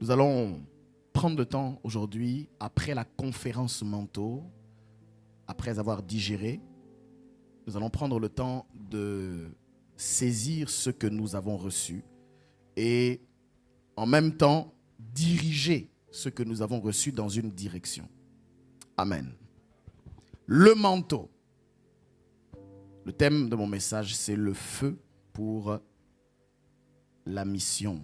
Nous allons prendre le temps aujourd'hui, après la conférence manteau, après avoir digéré, nous allons prendre le temps de saisir ce que nous avons reçu et en même temps diriger ce que nous avons reçu dans une direction. Amen. Le manteau. Le thème de mon message, c'est le feu pour la mission.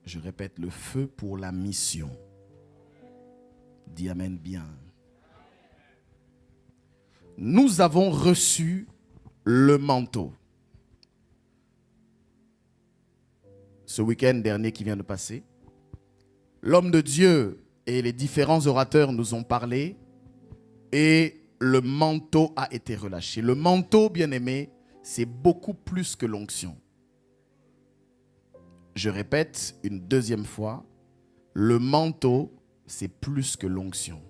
Je répète, le feu pour la mission. Dis amen bien. Nous avons reçu le manteau. Ce week-end dernier qui vient de passer, l'homme de Dieu et les différents orateurs nous ont parlé et le manteau a été relâché. Le manteau, bien-aimé, c'est beaucoup plus que l'onction. Je répète une deuxième fois, le manteau, c'est plus que l'onction.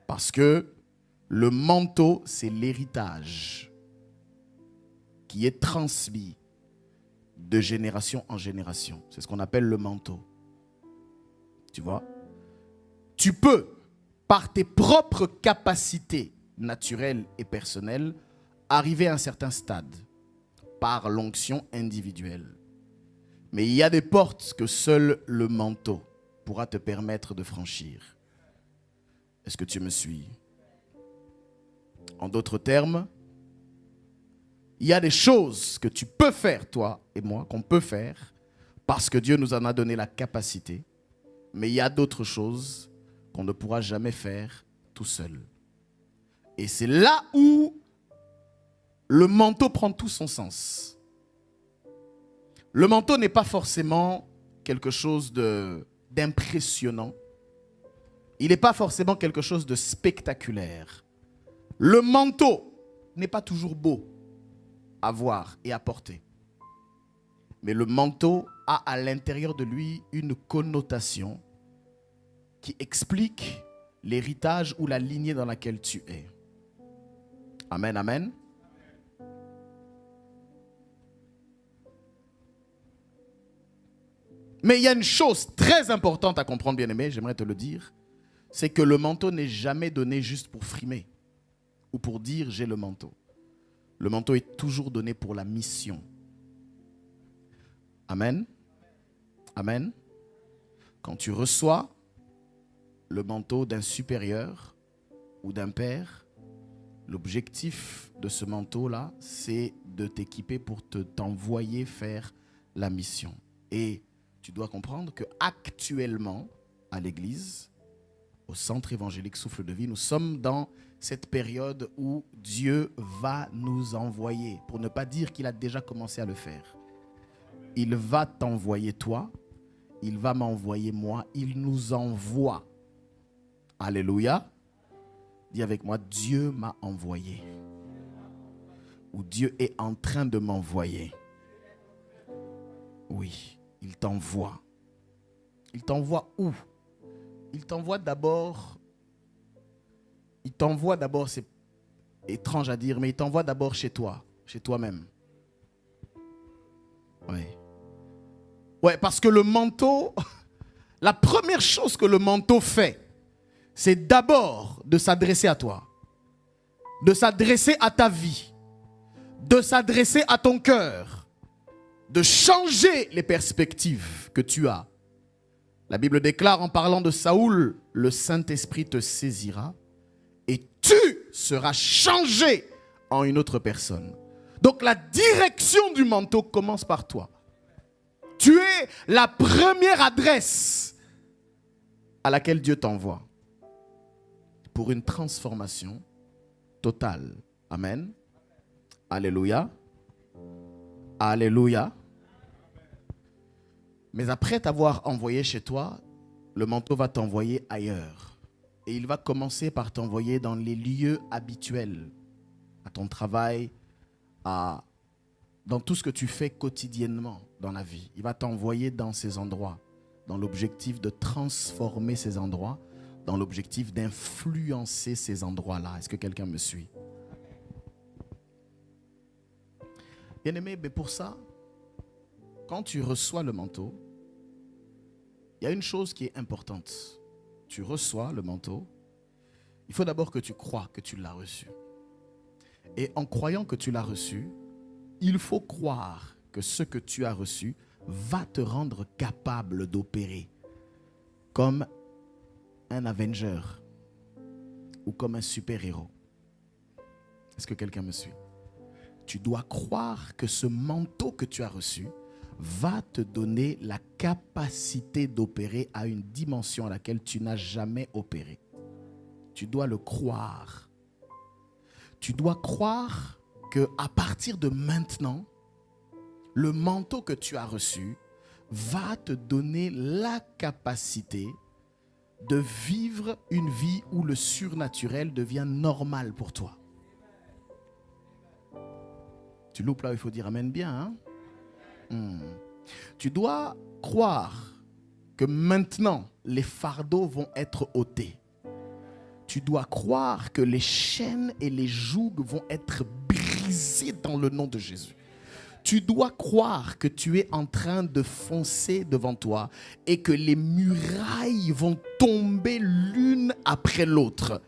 Parce que le manteau, c'est l'héritage qui est transmis de génération en génération. C'est ce qu'on appelle le manteau. Tu vois? Tu peux, par tes propres capacités naturelles et personnelles, arriver à un certain stade par l'onction individuelle. Mais il y a des portes que seul le manteau pourra te permettre de franchir. Est-ce que tu me suis? En d'autres termes, il y a des choses que tu peux faire, toi et moi, qu'on peut faire, parce que Dieu nous en a donné la capacité. Mais il y a d'autres choses qu'on ne pourra jamais faire tout seul. Et c'est là où le manteau prend tout son sens. Le manteau n'est pas forcément quelque chose d'impressionnant. Il n'est pas forcément quelque chose de spectaculaire. Le manteau n'est pas toujours beau à voir et à porter. Mais le manteau a à l'intérieur de lui une connotation qui explique l'héritage ou la lignée dans laquelle tu es. Amen, amen. Mais il y a une chose très importante à comprendre, bien-aimé, j'aimerais te le dire, c'est que le manteau n'est jamais donné juste pour frimer ou pour dire j'ai le manteau. Le manteau est toujours donné pour la mission. Amen. Amen. Quand tu reçois le manteau d'un supérieur ou d'un père, l'objectif de ce manteau-là, c'est de t'équiper pour t'envoyer faire la mission. Et tu dois comprendre qu'actuellement, à l'église, au centre évangélique Souffle de Vie, nous sommes dans cette période où Dieu va nous envoyer, pour ne pas dire qu'il a déjà commencé à le faire. Il va t'envoyer toi, il va m'envoyer moi, il nous envoie. Alléluia. Dis avec moi, Dieu m'a envoyé. Ou Dieu est en train de m'envoyer. Oui, il t'envoie. Il t'envoie où? Il t'envoie d'abord, c'est étrange à dire, mais il t'envoie d'abord chez toi, chez toi-même. Oui. Ouais, parce que le manteau, la première chose que le manteau fait, c'est d'abord de s'adresser à toi, de s'adresser à ta vie, de s'adresser à ton cœur, de changer les perspectives que tu as. La Bible déclare en parlant de Saoul, le Saint-Esprit te saisira et tu seras changé en une autre personne. Donc la direction du manteau commence par toi. Tu es la première adresse à laquelle Dieu t'envoie pour une transformation totale. Amen. Alléluia. Alléluia. Mais après t'avoir envoyé chez toi, le manteau va t'envoyer ailleurs. Et il va commencer par t'envoyer dans les lieux habituels, à ton travail, dans tout ce que tu fais quotidiennement dans la vie. Il va t'envoyer dans ces endroits, dans l'objectif de transformer ces endroits, dans l'objectif d'influencer ces endroits-là. Est-ce que quelqu'un me suit? Bien-aimé, mais pour ça, quand tu reçois le manteau, il y a une chose qui est importante. Tu reçois le manteau, il faut d'abord que tu crois que tu l'as reçu. Et en croyant que tu l'as reçu, il faut croire que ce que tu as reçu va te rendre capable d'opérer comme un Avenger ou comme un super-héros. Est-ce que quelqu'un me suit? Tu dois croire que ce manteau que tu as reçu va te donner la capacité d'opérer à une dimension à laquelle tu n'as jamais opéré. Tu dois le croire. Tu dois croire qu'à partir de maintenant, le manteau que tu as reçu va te donner la capacité de vivre une vie où le surnaturel devient normal pour toi. Tu loupes là où il faut dire amen bien. Tu dois croire que maintenant, les fardeaux vont être ôtés. Tu dois croire que les chaînes et les jougs vont être brisées dans le nom de Jésus. Tu dois croire que tu es en train de foncer devant toi et que les murailles vont tomber l'une après l'autre.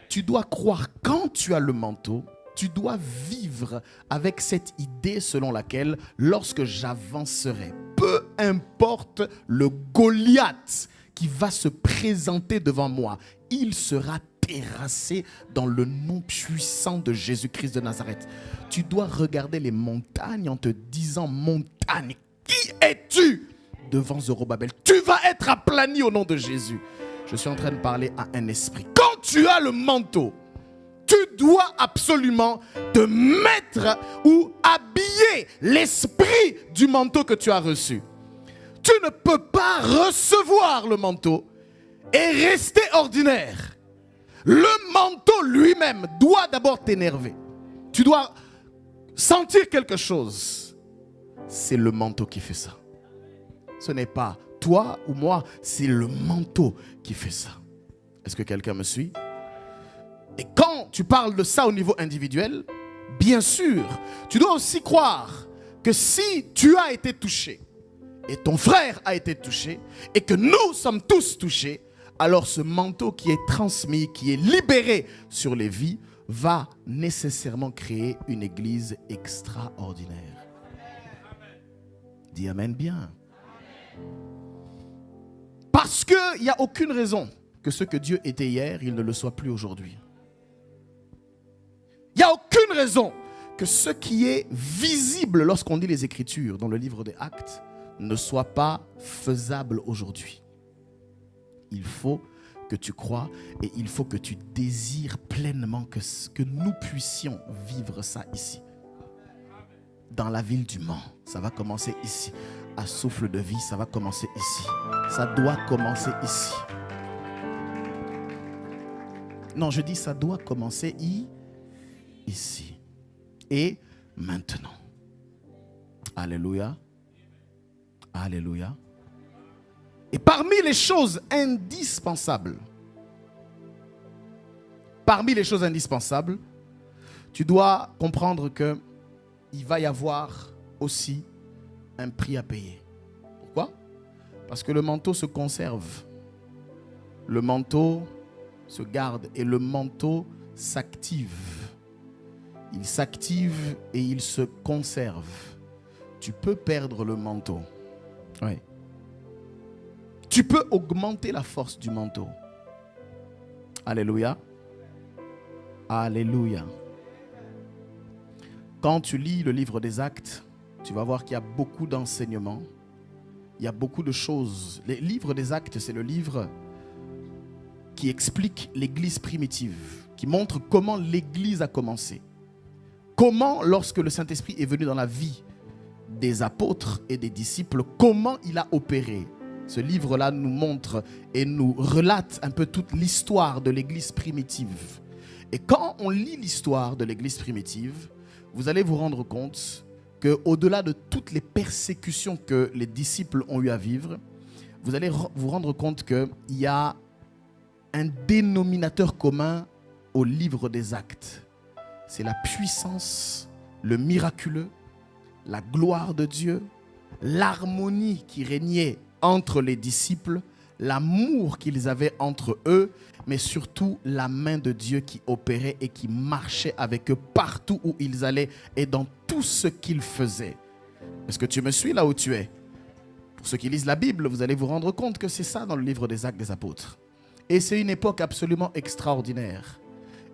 Tu dois croire quand tu as le manteau, tu dois vivre avec cette idée selon laquelle lorsque j'avancerai, peu importe le Goliath qui va se présenter devant moi, il sera terrassé dans le nom puissant de Jésus-Christ de Nazareth. Tu dois regarder les montagnes en te disant, montagne, qui es-tu devant Zorobabel? Tu vas être aplani au nom de Jésus. Je suis en train de parler à un esprit. Quand tu as le manteau, tu dois absolument te mettre ou habiller l'esprit du manteau que tu as reçu. Tu ne peux pas recevoir le manteau et rester ordinaire. Le manteau lui-même doit d'abord t'énerver. Tu dois sentir quelque chose. C'est le manteau qui fait ça. Ce n'est pas toi ou moi, c'est le manteau qui fait ça. Est-ce que quelqu'un me suit? Et quand tu parles de ça au niveau individuel, bien sûr, tu dois aussi croire que si tu as été touché et ton frère a été touché et que nous sommes tous touchés, alors ce manteau qui est transmis, qui est libéré sur les vies, va nécessairement créer une église extraordinaire. Dis amen bien. Parce qu'il n'y a aucune raison que ce que Dieu était hier, il ne le soit plus aujourd'hui. Il n'y a aucune raison que ce qui est visible lorsqu'on lit les Écritures dans le livre des Actes ne soit pas faisable aujourd'hui. Il faut que tu crois et il faut que tu désires pleinement que nous puissions vivre ça ici. Dans la ville du Mans, ça va commencer ici. À Souffle de Vie, ça va commencer ici. Ça doit commencer ici. Non, je dis ça doit commencer ici. Et maintenant. Alléluia. Alléluia. Et parmi les choses indispensables, tu dois comprendre que il va y avoir aussi un prix à payer. Pourquoi? Parce que le manteau se conserve. Le manteau se garde et le manteau s'active. Il s'active et il se conserve. Tu peux perdre le manteau. Oui. Tu peux augmenter la force du manteau. Alléluia. Alléluia. Quand tu lis le livre des Actes, tu vas voir qu'il y a beaucoup d'enseignements. Il y a beaucoup de choses. Le livre des Actes, c'est le livre qui explique l'église primitive, qui montre comment l'église a commencé. Comment, lorsque le Saint-Esprit est venu dans la vie des apôtres et des disciples, comment il a opéré. Ce livre-là nous montre et nous relate un peu toute l'histoire de l'église primitive. Et quand on lit l'histoire de l'église primitive, vous allez vous rendre compte qu'au-delà de toutes les persécutions que les disciples ont eu à vivre, vous allez vous rendre compte qu'il y a un dénominateur commun au livre des Actes. C'est la puissance, le miraculeux, la gloire de Dieu, l'harmonie qui régnait entre les disciples, l'amour qu'ils avaient entre eux, mais surtout la main de Dieu qui opérait et qui marchait avec eux partout où ils allaient et dans tout ce qu'ils faisaient. Est-ce que tu me suis là où tu es? Pour ceux qui lisent la Bible, vous allez vous rendre compte que c'est ça dans le livre des Actes des Apôtres. Et c'est une époque absolument extraordinaire.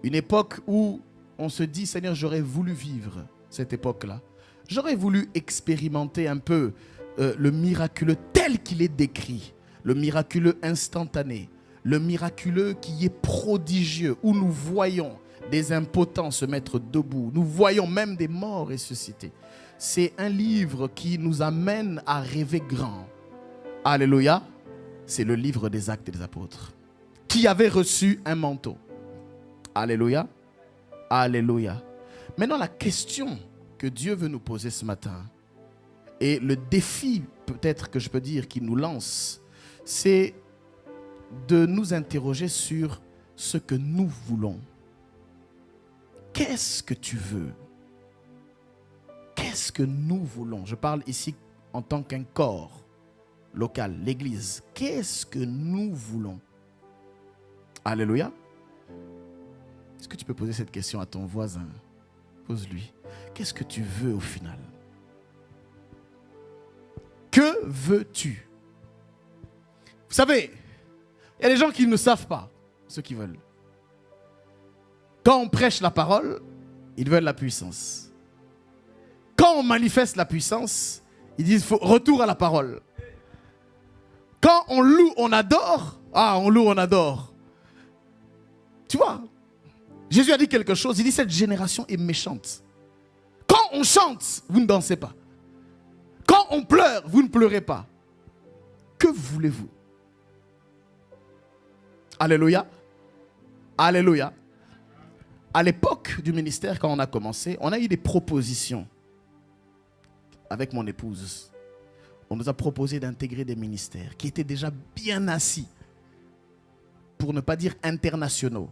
Une époque où on se dit, Seigneur, j'aurais voulu vivre cette époque-là. J'aurais voulu expérimenter un peu le miraculeux tel qu'il est décrit. Le miraculeux instantané. Le miraculeux qui est prodigieux. Où nous voyons des impotents se mettre debout. Nous voyons même des morts ressusciter. C'est un livre qui nous amène à rêver grand. Alléluia. C'est le livre des Actes des Apôtres. Qui avait reçu un manteau. Alléluia. Alléluia. Maintenant, la question que Dieu veut nous poser ce matin, et le défi peut-être que je peux dire qu'il nous lance, c'est de nous interroger sur ce que nous voulons. Qu'est-ce que tu veux? Qu'est-ce que nous voulons? Je parle ici en tant qu'un corps local, l'Église. Qu'est-ce que nous voulons? Alléluia. Est-ce que tu peux poser cette question à ton voisin? Pose-lui. Qu'est-ce que tu veux au final? Que veux-tu? Vous savez, il y a des gens qui ne savent pas ce qu'ils veulent. Quand on prêche la parole, ils veulent la puissance. Quand on manifeste la puissance, ils disent retour à la parole. Quand on loue, on adore. Ah, on loue, on adore. Tu vois, Jésus a dit quelque chose. Il dit cette génération est méchante. Quand on chante, vous ne dansez pas. Quand on pleure, vous ne pleurez pas. Que voulez-vous? Alléluia. Alléluia. À l'époque du ministère, quand on a commencé, on a eu des propositions avec mon épouse. On nous a proposé d'intégrer des ministères qui étaient déjà bien assis, pour ne pas dire internationaux.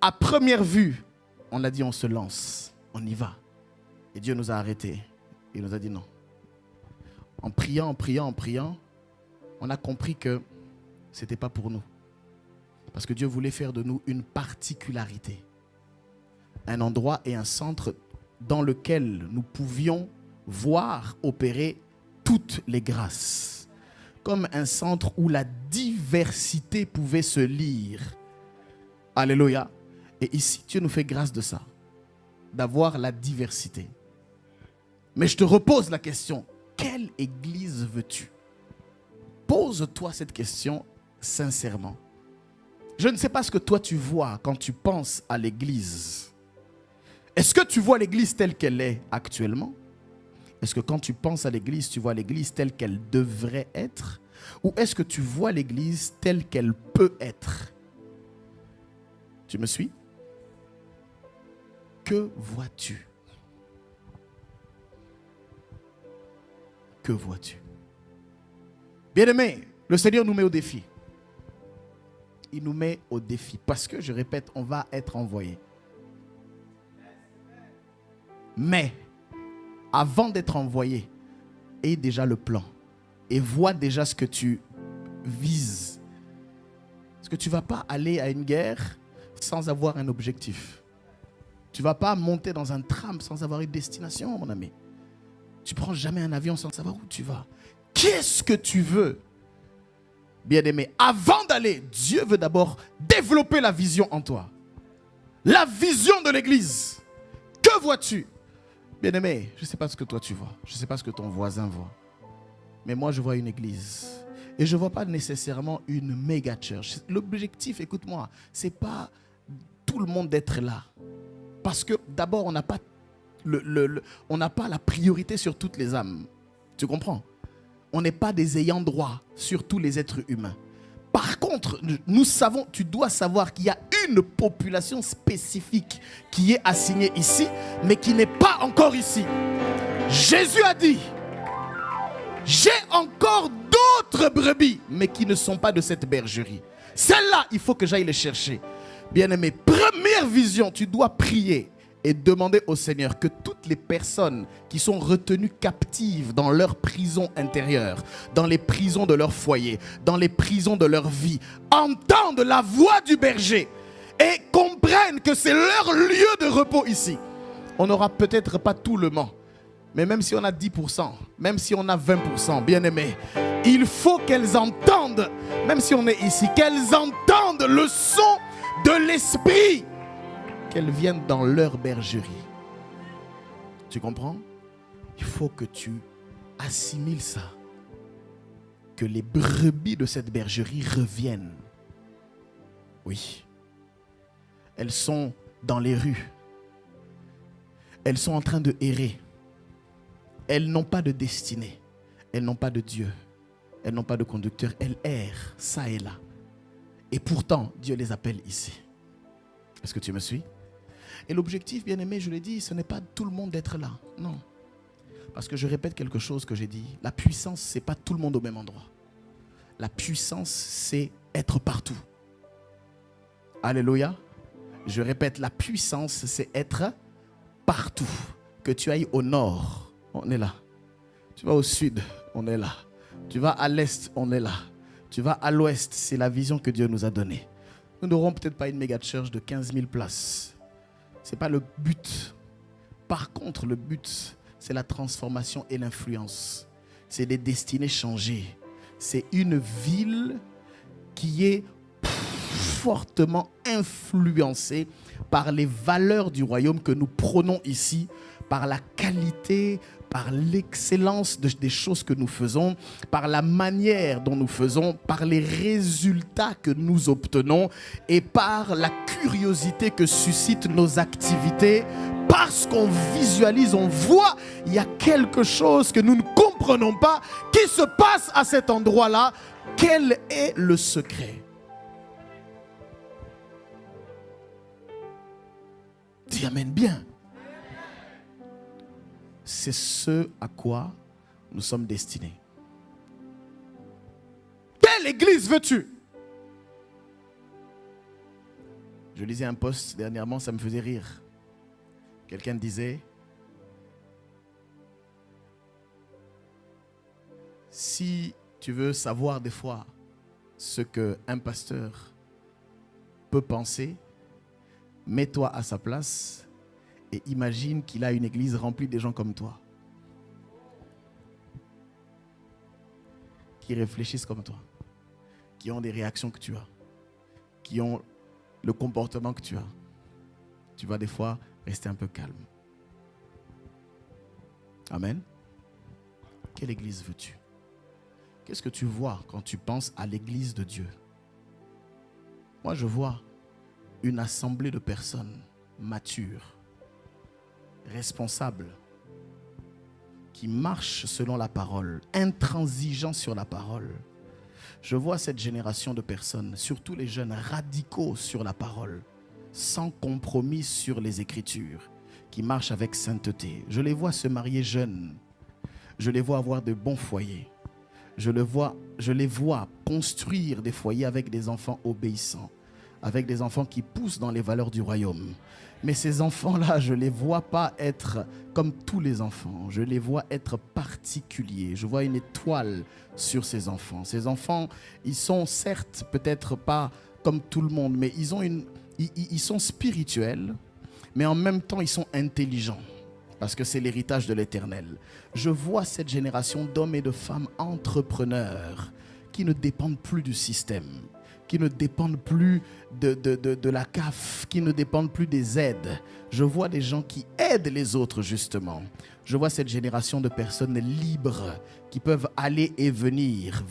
À première vue, on a dit on se lance, on y va. Et Dieu nous a arrêtés. Il nous a dit non. En priant, on a compris que ce n'était pas pour nous. Parce que Dieu voulait faire de nous une particularité. Un endroit et un centre dans lequel nous pouvions voir opérer toutes les grâces. Comme un centre où la diversité pouvait se lire. Alléluia. Et ici, Dieu nous fait grâce de ça. D'avoir la diversité. Mais je te repose la question. Quelle église veux-tu? Pose-toi cette question sincèrement. Je ne sais pas ce que toi tu vois quand tu penses à l'église. Est-ce que tu vois l'église telle qu'elle est actuellement? Est-ce que quand tu penses à l'église, tu vois l'église telle qu'elle devrait être? Ou est-ce que tu vois l'église telle qu'elle peut être? Tu me suis? Que vois-tu? Que vois-tu? Bien-aimé, le Seigneur nous met au défi. Il nous met au défi parce que, je répète, on va être envoyé. Mais, avant d'être envoyé, aie déjà le plan et vois déjà ce que tu vises. Parce que tu ne vas pas aller à une guerre sans avoir un objectif. Tu ne vas pas monter dans un tram sans avoir une destination, mon ami. Tu ne prends jamais un avion sans savoir où tu vas. Qu'est-ce que tu veux? Bien-aimé, avant d'aller, Dieu veut d'abord développer la vision en toi. La vision de l'église. Que vois-tu? Bien-aimé, je ne sais pas ce que toi tu vois. Je ne sais pas ce que ton voisin voit. Mais moi, je vois une église. Et je ne vois pas nécessairement une méga church. L'objectif, écoute-moi, ce n'est pas tout le monde d'être là. Parce que d'abord, on n'a pas, on n'a pas la priorité sur toutes les âmes. Tu comprends? On n'est pas des ayants droit sur tous les êtres humains. Par contre, nous savons, tu dois savoir qu'il y a une population spécifique qui est assignée ici, mais qui n'est pas encore ici. Jésus a dit, j'ai encore d'autres brebis, mais qui ne sont pas de cette bergerie. Celles-là, il faut que j'aille les chercher. Bien-aimé, première vision, tu dois prier et demandez au Seigneur que toutes les personnes qui sont retenues captives dans leur prison intérieure, dans les prisons de leur foyer, dans les prisons de leur vie, entendent la voix du berger et comprennent que c'est leur lieu de repos ici. On n'aura peut-être pas tout le Mans, mais même si on a 10%, même si on a 20%, bien aimé, il faut qu'elles entendent, même si on est ici, qu'elles entendent le son de l'esprit, qu'elles viennent dans leur bergerie. Tu comprends? Il faut que tu assimiles ça, que les brebis de cette bergerie reviennent. Oui. Elles sont dans les rues. Elles sont en train de errer. Elles n'ont pas de destinée. Elles n'ont pas de Dieu. Elles n'ont pas de conducteur. Elles errent, ça et là. Et pourtant, Dieu les appelle ici. Est-ce que tu me suis? Et l'objectif, bien aimé, je l'ai dit, ce n'est pas tout le monde d'être là. Non. Parce que je répète quelque chose que j'ai dit. La puissance, ce n'est pas tout le monde au même endroit. La puissance, c'est être partout. Alléluia. Je répète, la puissance, c'est être partout. Que tu ailles au nord, on est là. Tu vas au sud, on est là. Tu vas à l'est, on est là. Tu vas à l'ouest, c'est la vision que Dieu nous a donnée. Nous n'aurons peut-être pas une méga church de 15 000 places. Ce n'est pas le but. Par contre, le but, c'est la transformation et l'influence. C'est des destinées changées. C'est une ville qui est fortement influencée par les valeurs du royaume que nous prônons ici, par la qualité, par l'excellence des choses que nous faisons, par la manière dont nous faisons, par les résultats que nous obtenons et par la curiosité que suscitent nos activités. Parce qu'on visualise, on voit, il y a quelque chose que nous ne comprenons pas qui se passe à cet endroit-là. Quel est le secret? Dis amen bien. C'est ce à quoi nous sommes destinés. Quelle église veux-tu? Je lisais un post dernièrement, ça me faisait rire. Quelqu'un disait, si tu veux savoir des fois ce qu'un pasteur peut penser, mets-toi à sa place et imagine qu'il a une église remplie de gens comme toi, qui réfléchissent comme toi, qui ont des réactions que tu as, qui ont le comportement que tu as. Tu vas des fois rester un peu calme. Amen. Quelle église veux-tu? Qu'est-ce que tu vois quand tu penses à l'église de Dieu? Moi, je vois une assemblée de personnes matures, responsables, qui marchent selon la parole, intransigeants sur la parole. Je vois cette génération de personnes, surtout les jeunes, radicaux sur la parole, sans compromis sur les Écritures, qui marchent avec sainteté. Je les vois se marier jeunes. Je les vois avoir de bons foyers. Je les vois construire des foyers avec des enfants obéissants, avec des enfants qui poussent dans les valeurs du royaume. Mais ces enfants-là, je ne les vois pas être comme tous les enfants. Je les vois être particuliers. Je vois une étoile sur ces enfants. Ces enfants, ils sont certes peut-être pas comme tout le monde, mais ils sont spirituels, mais en même temps, ils sont intelligents. Parce que c'est l'héritage de l'Éternel. Je vois cette génération d'hommes et de femmes entrepreneurs qui ne dépendent plus du système, qui ne dépendent plus de la CAF, qui ne dépendent plus des aides. Je vois des gens qui aident les autres justement. Je vois cette génération de personnes libres qui peuvent aller et venir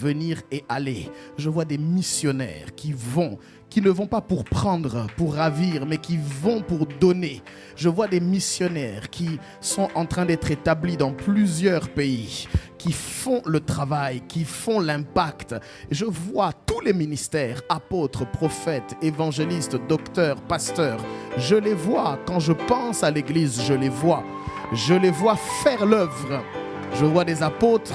et aller. Je vois des missionnaires qui ne vont pas pour prendre, pour ravir, mais qui vont pour donner. Je vois des missionnaires qui sont en train d'être établis dans plusieurs pays, qui font le travail, qui font l'impact. Je vois tous les ministères, apôtres, prophètes, évangélistes, docteurs, pasteurs. Je les vois. Quand je pense à l'église, je les vois. Je les vois faire l'œuvre. Je vois des apôtres,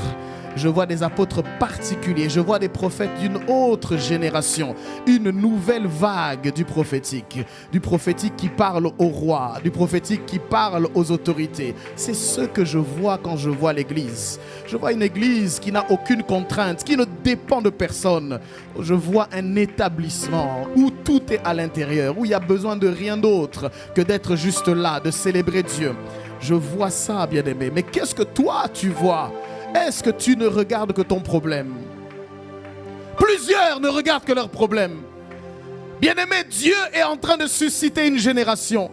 Je vois des apôtres particuliers. Je vois des prophètes d'une autre génération. Une nouvelle vague du prophétique. Du prophétique qui parle au roi. Du prophétique qui parle aux autorités. C'est ce que je vois quand je vois l'église. Je vois une église qui n'a aucune contrainte, qui ne dépend de personne. Je vois un établissement où tout est à l'intérieur, où il n'y a besoin de rien d'autre que d'être juste là, de célébrer Dieu. Je vois ça, bien-aimé. Mais qu'est-ce que toi, tu vois? Est-ce que tu ne regardes que ton problème? Plusieurs ne regardent que leur problème. Bien-aimé, Dieu est en train de susciter une génération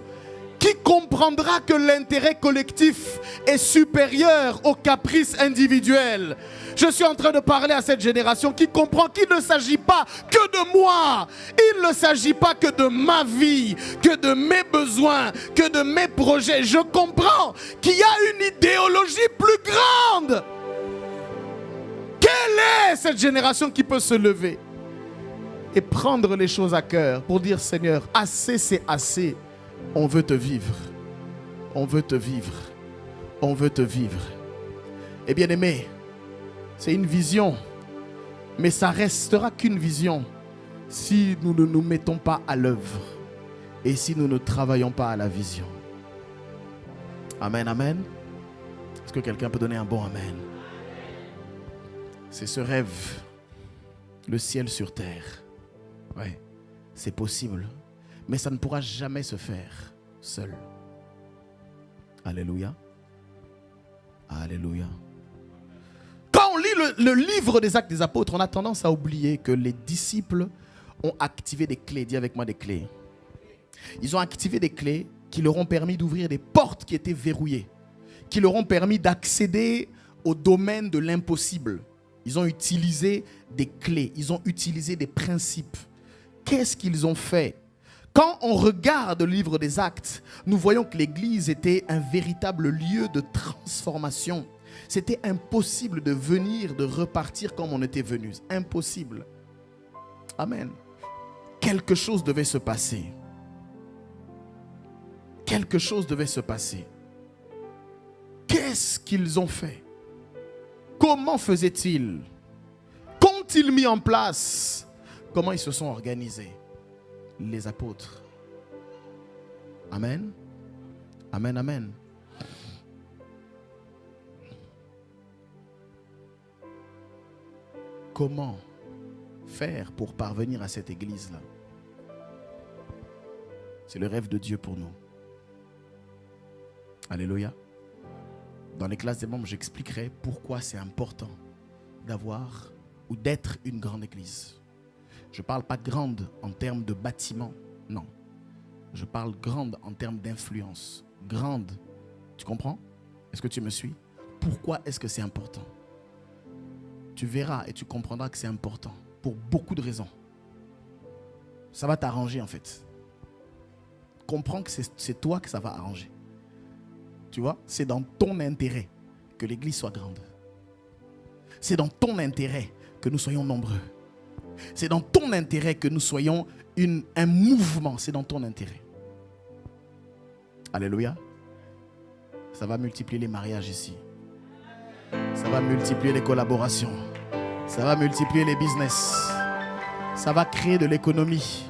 qui comprendra que l'intérêt collectif est supérieur aux caprices individuels. Je suis en train de parler à cette génération qui comprend qu'il ne s'agit pas que de moi. Il ne s'agit pas que de ma vie, que de mes besoins, que de mes projets. Je comprends qu'il y a une idéologie plus grande. Quelle est cette génération qui peut se lever et prendre les choses à cœur pour dire: Seigneur, assez c'est assez. On veut te vivre. On veut te vivre. On veut te vivre. Et bien aimé, c'est une vision. Mais ça restera qu'une vision si nous ne nous mettons pas à l'œuvre. Et si nous ne travaillons pas à la vision. Amen, amen. Est-ce que quelqu'un peut donner un bon amen? C'est ce rêve. Le ciel sur terre. Ouais, c'est possible. Mais ça ne pourra jamais se faire seul. Alléluia. Alléluia. Quand on lit le livre des Actes des Apôtres, on a tendance à oublier que les disciples ont activé des clés. Dis avec moi, des clés. Ils ont activé des clés qui leur ont permis d'ouvrir des portes qui étaient verrouillées, qui leur ont permis d'accéder au domaine de l'impossible. Ils ont utilisé des clés, ils ont utilisé des principes. Qu'est-ce qu'ils ont fait? Quand on regarde le livre des Actes, nous voyons que l'Église était un véritable lieu de transformation. C'était impossible de venir, de repartir comme on était venu. Impossible. Amen. Quelque chose devait se passer. Quelque chose devait se passer. Qu'est-ce qu'ils ont fait? Comment faisaient-ils? Qu'ont-ils mis en place? Comment ils se sont organisés? Les apôtres. Amen. Amen, amen. Comment faire pour parvenir à cette église-là? C'est le rêve de Dieu pour nous. Alléluia. Dans les classes des membres, j'expliquerai pourquoi c'est important d'avoir ou d'être une grande église. Je ne parle pas grande en termes de bâtiment, non. Je parle grande en termes d'influence. Grande, tu comprends? Est-ce que tu me suis? Pourquoi est-ce que c'est important? Tu verras et tu comprendras que c'est important pour beaucoup de raisons. Ça va t'arranger en fait. Comprends que c'est toi que ça va arranger. Tu vois? C'est dans ton intérêt que l'église soit grande. C'est dans ton intérêt que nous soyons nombreux. C'est dans ton intérêt que nous soyons un mouvement. C'est dans ton intérêt. Alléluia. Ça va multiplier les mariages ici. Ça va multiplier les collaborations. Ça va multiplier les business. Ça va créer de l'économie.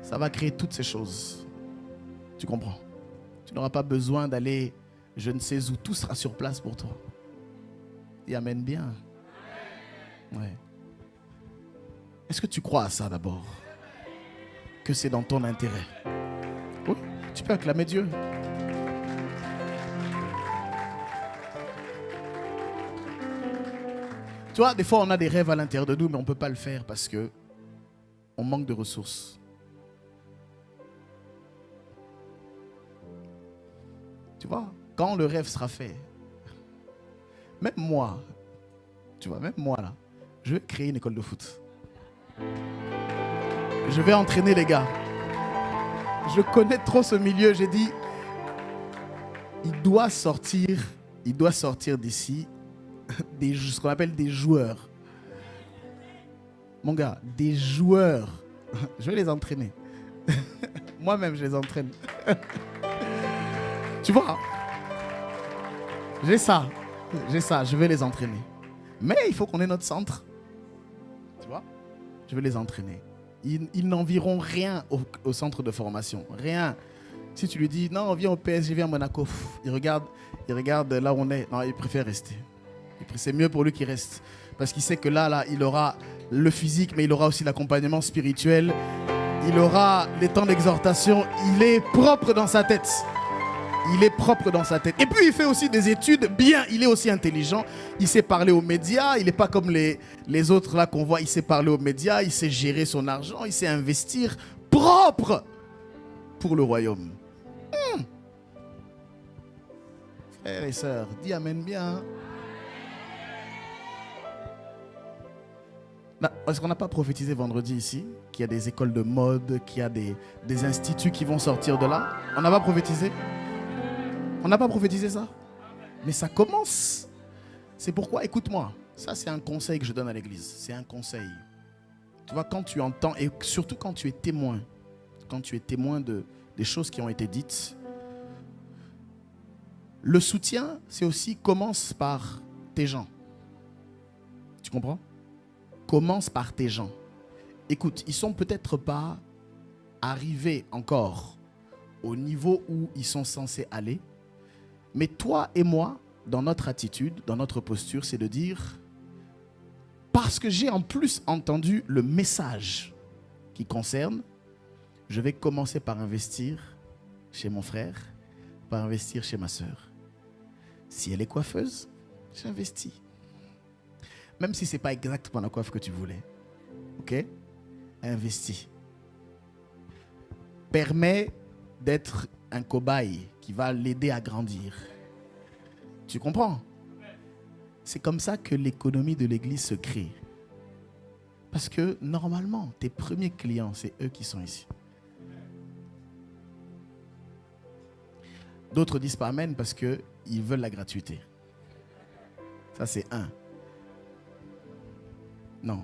Ça va créer toutes ces choses. Tu comprends? Tu n'auras pas besoin d'aller je ne sais où. Tout sera sur place pour toi. Et amène bien. Ouais. Est-ce que tu crois à ça d'abord? Que c'est dans ton intérêt? Oui, tu peux acclamer Dieu. Tu vois, des fois on a des rêves à l'intérieur de nous, mais on ne peut pas le faire parce que on manque de ressources. Tu vois, quand le rêve sera fait, même moi, tu vois, même moi là, je vais créer une école de foot. Je vais entraîner les gars. Je connais trop ce milieu. J'ai dit, il doit sortir d'ici ce qu'on appelle des joueurs. Mon gars, des joueurs. Je vais les entraîner. Moi-même, je les entraîne. Tu vois, j'ai ça, je vais les entraîner. Mais il faut qu'on ait notre centre. Tu vois? Je vais les entraîner. Ils n'en viront rien au centre de formation. Rien. Si tu lui dis, non, viens au PSG, viens à Monaco, il regarde là où on est. Non, il préfère rester. C'est mieux pour lui qu'il reste. Parce qu'il sait que là, il aura le physique, mais il aura aussi l'accompagnement spirituel. Il aura les temps d'exhortation. Il est propre dans sa tête. Il est propre dans sa tête. Et puis, il fait aussi des études bien. Il est aussi intelligent. Il sait parler aux médias. Il n'est pas comme les autres là qu'on voit. Il sait parler aux médias. Il sait gérer son argent. Il sait investir propre pour le royaume. Frères et sœurs, dis amen bien. Est-ce qu'on n'a pas prophétisé vendredi ici qu'il y a des écoles de mode, qu'il y a des instituts qui vont sortir de là? On n'a pas prophétisé? On n'a pas prophétisé ça? Mais ça commence. C'est pourquoi, écoute-moi, ça c'est un conseil que je donne à l'église. C'est un conseil. Tu vois, quand tu entends, et surtout quand tu es témoin des choses qui ont été dites, le soutien, c'est aussi commence par tes gens. Tu comprends? Commence par tes gens. Écoute, ils ne sont peut-être pas arrivés encore au niveau où ils sont censés aller. Mais toi et moi, dans notre attitude, dans notre posture, c'est de dire, parce que j'ai en plus entendu le message qui concerne, je vais commencer par investir chez mon frère, par investir chez ma soeur. Si elle est coiffeuse, j'investis. Même si ce n'est pas exactement la coiffe que tu voulais. Ok? Investis. Permets d'être un cobaye qui va l'aider à grandir. Tu comprends? C'est comme ça que l'économie de l'église se crée. Parce que normalement, tes premiers clients, c'est eux qui sont ici. D'autres disent pas amen parce qu'ils veulent la gratuité. Ça, c'est un. Non.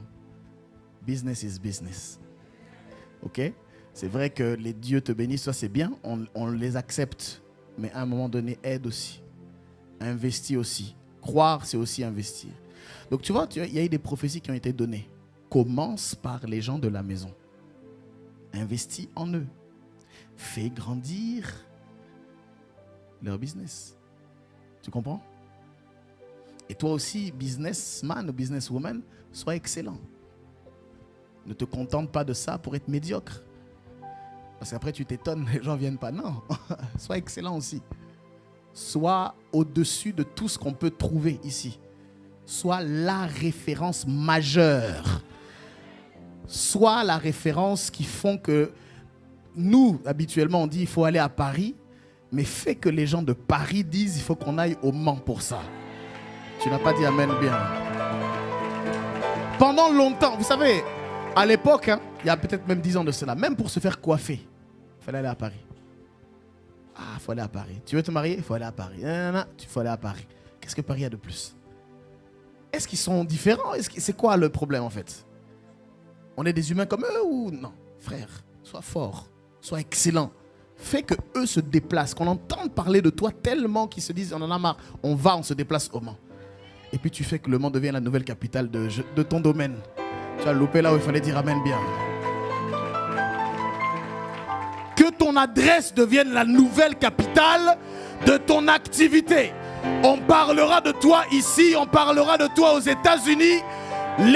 Business is business. Ok? C'est vrai que les dieux te bénissent, ça c'est bien, on les accepte. Mais à un moment donné, aide aussi. Investis aussi. Croire, c'est aussi investir. Donc tu vois, il y a eu des prophéties qui ont été données. Commence par les gens de la maison. Investis en eux. Fais grandir leur business. Tu comprends? Et toi aussi, businessman ou businesswoman, sois excellent. Ne te contente pas de ça pour être médiocre. Parce qu'après tu t'étonnes, les gens ne viennent pas. Non, sois excellent aussi. Sois au-dessus de tout ce qu'on peut trouver ici. Sois la référence majeure. Sois la référence qui font que nous, habituellement, on dit il faut aller à Paris. Mais fais que les gens de Paris disent il faut qu'on aille au Mans pour ça. Tu n'as pas dit amen bien. Pendant longtemps, vous savez, à l'époque, il y a peut-être même 10 ans de cela, même pour se faire coiffer, il fallait aller à Paris. Ah, il faut aller à Paris. Tu veux te marier? Il faut aller à Paris. Il faut aller à Paris. Qu'est-ce que Paris a de plus? Est-ce qu'ils sont différents? C'est quoi le problème en fait? On est des humains comme eux ou non? Frère, sois fort, sois excellent. Fais que eux se déplacent, qu'on entende parler de toi tellement qu'ils se disent on en a marre, on se déplace au Mans. Et puis tu fais que le Mans devienne la nouvelle capitale de ton domaine. Tu as loupé là où il fallait dire amen bien. Que ton adresse devienne la nouvelle capitale de ton activité. On parlera de toi ici, on parlera de toi aux États-Unis.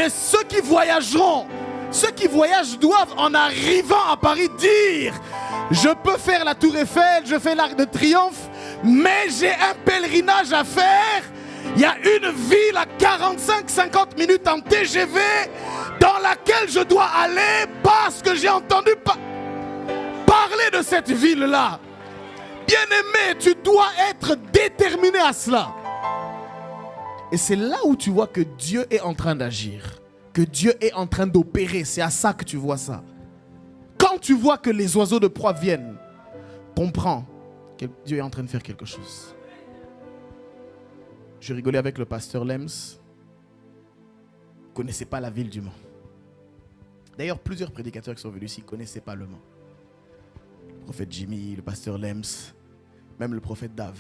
Ceux qui voyageront, ceux qui voyagent doivent en arrivant à Paris dire je peux faire la Tour Eiffel, je fais l'Arc de Triomphe, mais j'ai un pèlerinage à faire. Il y a une ville à 45-50 minutes en TGV dans laquelle je dois aller parce que j'ai entendu parler de cette ville-là. Bien-aimé, tu dois être déterminé à cela. Et c'est là où tu vois que Dieu est en train d'agir, que Dieu est en train d'opérer. C'est à ça que tu vois ça. Quand tu vois que les oiseaux de proie viennent, comprends que Dieu est en train de faire quelque chose. Je rigolais avec le pasteur Lems. Il ne connaissait pas la ville du Mans. D'ailleurs, plusieurs prédicateurs qui sont venus ici ne connaissaient pas le Mans. Le prophète Jimmy, le pasteur Lems, même le prophète Dave.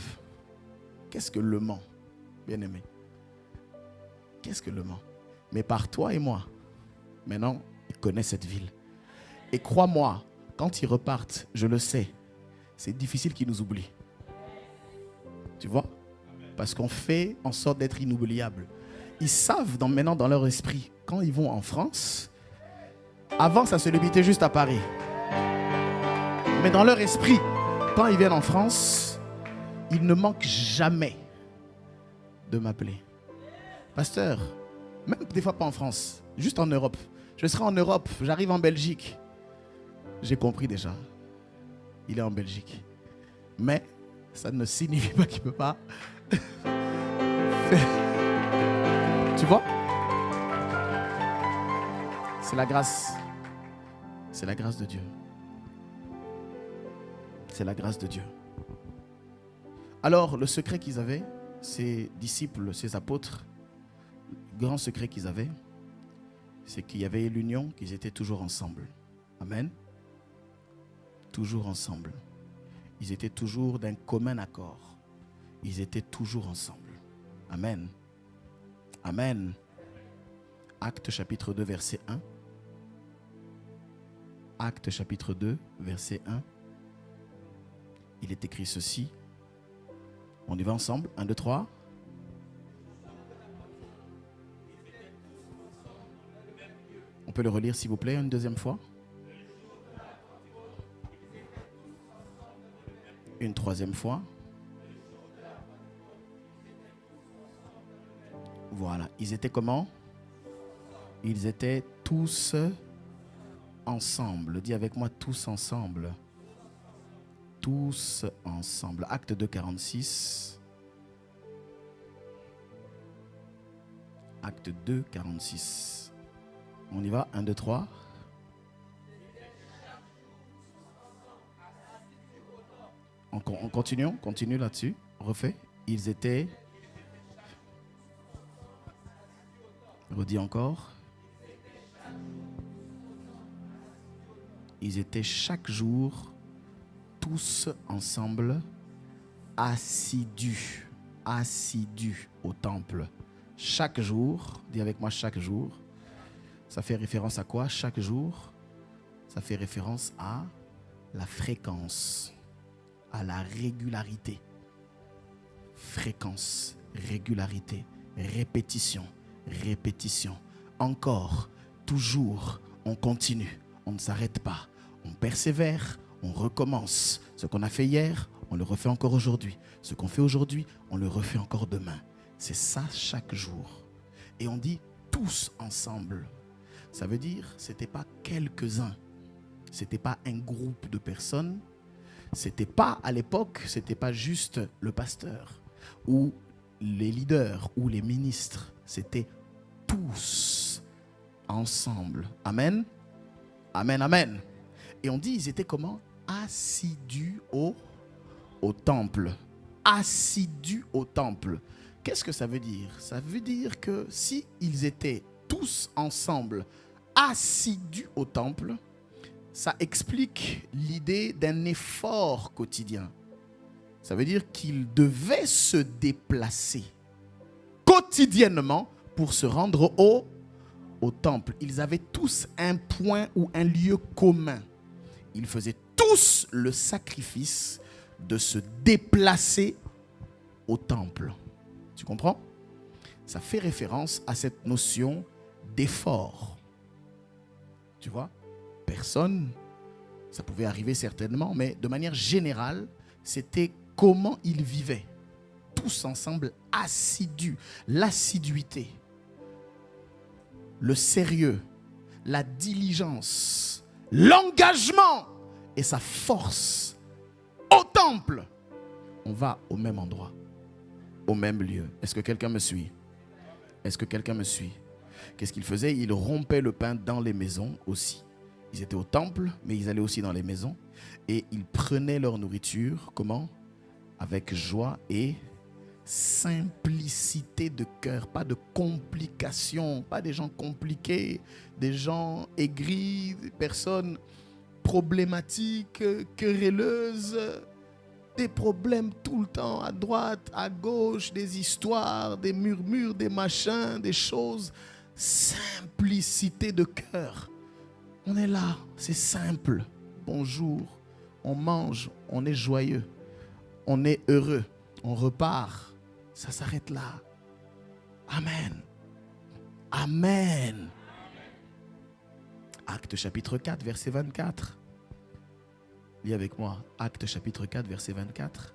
Qu'est-ce que le Mans, bien-aimé? Qu'est-ce que le Mans? Mais par toi et moi, maintenant, ils connaissent cette ville. Et crois-moi, quand ils repartent, je le sais, c'est difficile qu'ils nous oublient. Tu vois? Parce qu'on fait en sorte d'être inoubliable. Ils savent maintenant dans leur esprit, quand ils vont en France, avant ça se limitait juste à Paris. Mais dans leur esprit, quand ils viennent en France, ils ne manquent jamais de m'appeler. Pasteur, même des fois pas en France, juste en Europe. Je serai en Europe, j'arrive en Belgique. J'ai compris déjà. Il est en Belgique. Mais ça ne signifie pas qu'il ne peut pas faire. Tu vois? C'est la grâce. C'est la grâce de Dieu. C'est la grâce de Dieu. Alors, le secret qu'ils avaient, ces disciples, ces apôtres, le grand secret qu'ils avaient, c'est qu'il y avait l'union, qu'ils étaient toujours ensemble. Amen. Toujours ensemble. Ils étaient toujours d'un commun accord. Ils étaient toujours ensemble. Amen. Amen. Actes chapitre 2, verset 1. Actes chapitre 2, verset 1. Il est écrit ceci. On y va ensemble. 1, 2, 3. On peut le relire s'il vous plaît une deuxième fois. Une troisième fois. Voilà. Ils étaient comment? Ils étaient tous ensemble. Dis avec moi, tous ensemble. Tous ensemble. Acte 2, 46. Acte 2, 46. On y va. 1, 2, 3. On continue là-dessus. Refait. Ils étaient. Redis encore. Ils étaient chaque jour tous ensemble assidus au temple. Chaque jour, dis avec moi chaque jour. Ça fait référence à quoi? Chaque jour, ça fait référence à la fréquence, à la régularité. Fréquence, régularité, répétition, répétition. Encore, toujours, on continue, on ne s'arrête pas, on persévère, on recommence. Ce qu'on a fait hier, on le refait encore aujourd'hui. Ce qu'on fait aujourd'hui, on le refait encore demain. C'est ça chaque jour. Et on dit tous ensemble. Ça veut dire, ce n'était pas quelques-uns. Ce n'était pas un groupe de personnes. C'était pas, à l'époque, ce n'était pas juste le pasteur ou les leaders ou les ministres. C'était tous ensemble. Amen. Amen, amen. Et on dit, ils étaient comment? Assidus au temple. Assidus au temple. Qu'est-ce que ça veut dire? Ça veut dire que si ils étaient tous ensemble, assidus au temple, ça explique l'idée d'un effort quotidien. Ça veut dire qu'ils devaient se déplacer quotidiennement pour se rendre au temple. Ils avaient tous un point ou un lieu commun. Ils faisaient tous le sacrifice de se déplacer au temple. Tu comprends? Ça fait référence à cette notion d'effort. Tu vois? Personne, ça pouvait arriver certainement, mais de manière générale, c'était comment ils vivaient. Tous ensemble, assidus. L'assiduité, le sérieux, la diligence, l'engagement et sa force au temple. On va au même endroit, au même lieu. Est-ce que quelqu'un me suit? Est-ce que quelqu'un me suit? Qu'est-ce qu'ils faisaient? Ils rompaient le pain dans les maisons aussi. Ils étaient au temple, mais ils allaient aussi dans les maisons. Et ils prenaient leur nourriture, comment? Avec joie et simplicité de cœur. Pas de complications, pas des gens compliqués, des gens aigris, des personnes problématiques, querelleuses. des problèmes tout le temps, à droite, à gauche, des histoires, des murmures, des machins, des choses. Simplicité de cœur. On est là, c'est simple. Bonjour, on mange, on est joyeux, on est heureux, on repart. Ça s'arrête là. Amen. Amen. Actes chapitre 4, verset 24. Lis avec moi, Actes chapitre 4, verset 24.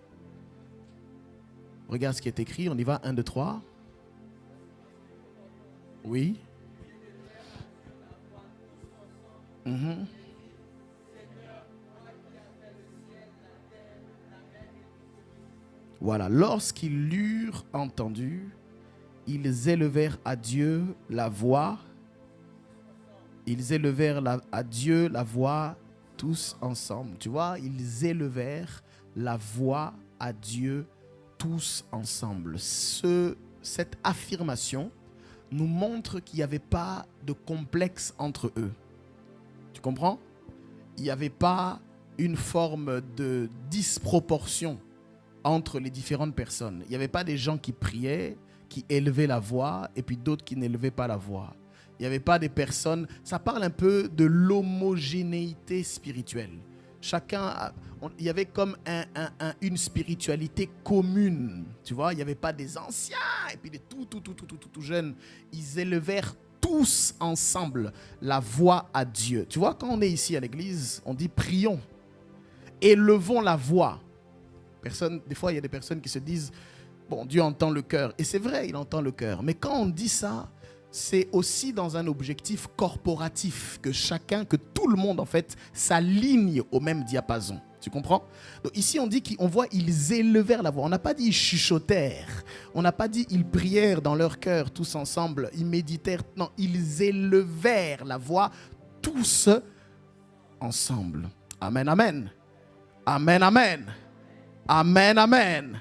Regarde ce qui est écrit, on y va, 1, 2, 3. Oui. Voilà, lorsqu'ils l'eurent entendu, ils élevèrent à Dieu la voix. Ils élevèrent à Dieu la voix tous ensemble. Tu vois, ils élevèrent la voix à Dieu tous ensemble. Cette affirmation nous montre qu'il n'y avait pas de complexe entre eux. Tu comprends? Il n'y avait pas une forme de disproportion entre les différentes personnes. Il n'y avait pas des gens qui priaient, qui élevaient la voix, et puis d'autres qui n'élevaient pas la voix. Il n'y avait pas des personnes... Ça parle un peu de l'homogénéité spirituelle. Chacun... il y avait comme une spiritualité commune. Tu vois, il n'y avait pas des anciens et puis des tout jeunes. Ils élevèrent tous ensemble la voix à Dieu. Tu vois, quand on est ici à l'église, on dit prions. Élevons la voix. Des fois, il y a des personnes qui se disent, bon, Dieu entend le cœur. Et c'est vrai, il entend le cœur. Mais quand on dit ça, c'est aussi dans un objectif corporatif, que tout le monde, en fait, s'aligne au même diapason. Tu comprends? Donc ici, on dit qu'on voit, ils élevèrent la voix. On n'a pas dit ils chuchotèrent. On n'a pas dit ils prièrent dans leur cœur tous ensemble. Ils méditèrent. Non, ils élevèrent la voix tous ensemble. Amen, amen. Amen, amen. Amen, amen.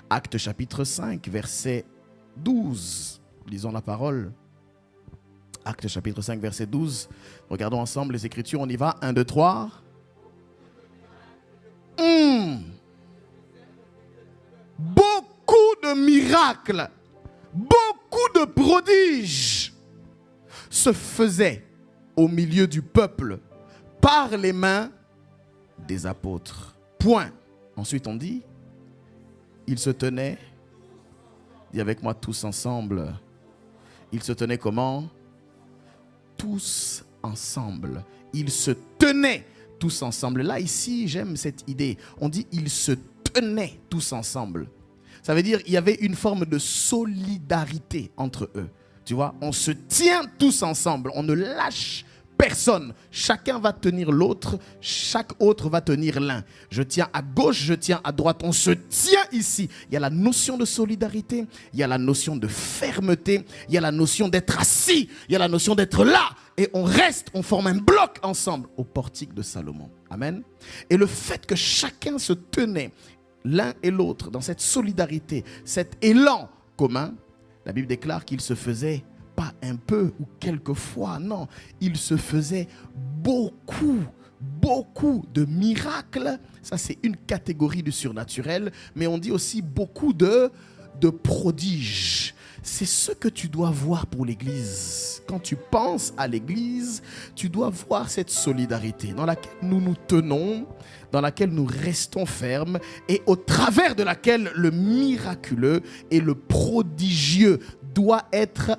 Actes chapitre 5, verset 12. Lisons la parole. Actes chapitre 5, verset 12. Regardons ensemble les Écritures. On y va. 1, 2, 3. Beaucoup de miracles, beaucoup de prodiges se faisaient au milieu du peuple par les mains des apôtres. Point. Ensuite on dit, ils se tenaient, dis avec moi tous ensemble, ils se tenaient comment? Tous ensemble. Ils se tenaient tous ensemble. Là, ici, j'aime cette idée. On dit ils se tenaient tous ensemble. Ça veut dire qu'il y avait une forme de solidarité entre eux. Tu vois, on se tient tous ensemble. On ne lâche personne. Chacun va tenir l'autre. Chaque autre va tenir l'un. Je tiens à gauche, je tiens à droite. On se tient ici. Il y a la notion de solidarité. Il y a la notion de fermeté. Il y a la notion d'être assis. Il y a la notion d'être là. Et on reste, on forme un bloc ensemble au portique de Salomon. Amen. Et le fait que chacun se tenait l'un et l'autre dans cette solidarité, cet élan commun, la Bible déclare qu'il se faisait pas un peu ou quelques fois, non, il se faisait beaucoup de miracles. Ça, c'est une catégorie du surnaturel, mais on dit aussi beaucoup de prodiges. C'est ce que tu dois voir pour l'Église. Quand tu penses à l'Église, tu dois voir cette solidarité dans laquelle nous nous tenons, dans laquelle nous restons fermes et au travers de laquelle le miraculeux et le prodigieux doit être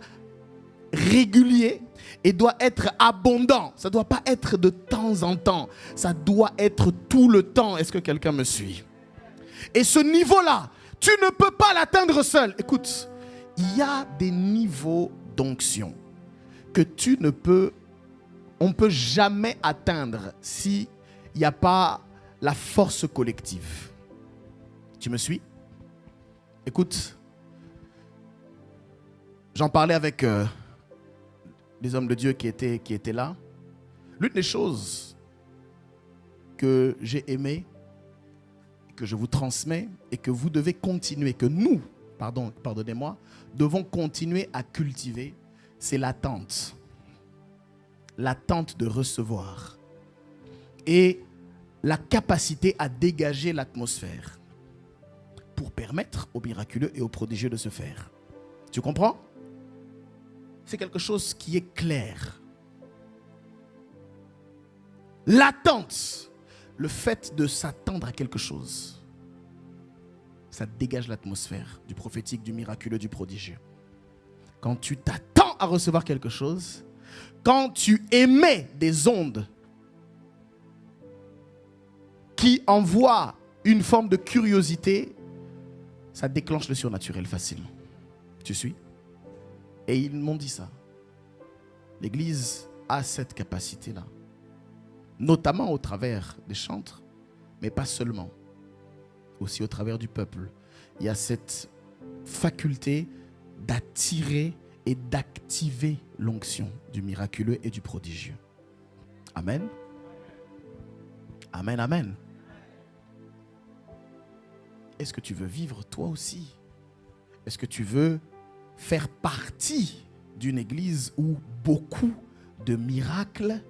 régulier et doit être abondant. Ça ne doit pas être de temps en temps. Ça doit être tout le temps. Est-ce que quelqu'un me suit? Et ce niveau-là, tu ne peux pas l'atteindre seul. Écoute, il y a des niveaux d'onction que on ne peut jamais atteindre s'il n'y a pas la force collective. Tu me suis? Écoute, j'en parlais avec des hommes de Dieu qui étaient là. L'une des choses que j'ai aimé, que je vous transmets et que vous devez continuer, que nous, pardonnez-moi, devons continuer à cultiver, c'est l'attente. L'attente de recevoir. Et la capacité à dégager l'atmosphère pour permettre aux miraculeux et aux prodigieux de se faire. Tu comprends? C'est quelque chose qui est clair. L'attente, le fait de s'attendre à quelque chose, ça dégage l'atmosphère du prophétique, du miraculeux, du prodigieux. Quand tu t'attends à recevoir quelque chose, quand tu émets des ondes qui envoient une forme de curiosité, ça déclenche le surnaturel facilement. Tu suis? Et ils m'ont dit ça. L'Église a cette capacité-là, notamment au travers des chantres, mais pas seulement, aussi au travers du peuple. Il y a cette faculté d'attirer et d'activer l'onction du miraculeux et du prodigieux. Amen. Amen, amen. Est-ce que tu veux vivre toi aussi? Est-ce que tu veux faire partie d'une église où beaucoup de miracles,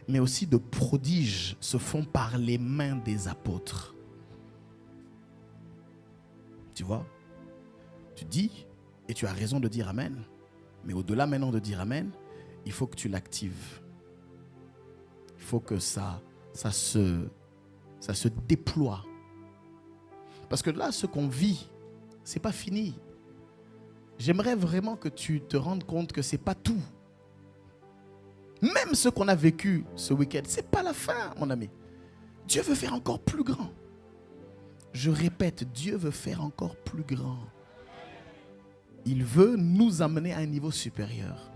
mais aussi de prodiges se font par les mains des apôtres? Tu vois? Tu dis, et tu as raison de dire amen, mais au-delà maintenant de dire amen, il faut que tu l'actives. Il faut que ça se déploie. Parce que là, ce qu'on vit, ce n'est pas fini. J'aimerais vraiment que tu te rendes compte que ce n'est pas tout. Même ce qu'on a vécu ce week-end, ce n'est pas la fin, mon ami. Dieu veut faire encore plus grand. Je répète, Dieu veut faire encore plus grand. Il veut nous amener à un niveau supérieur.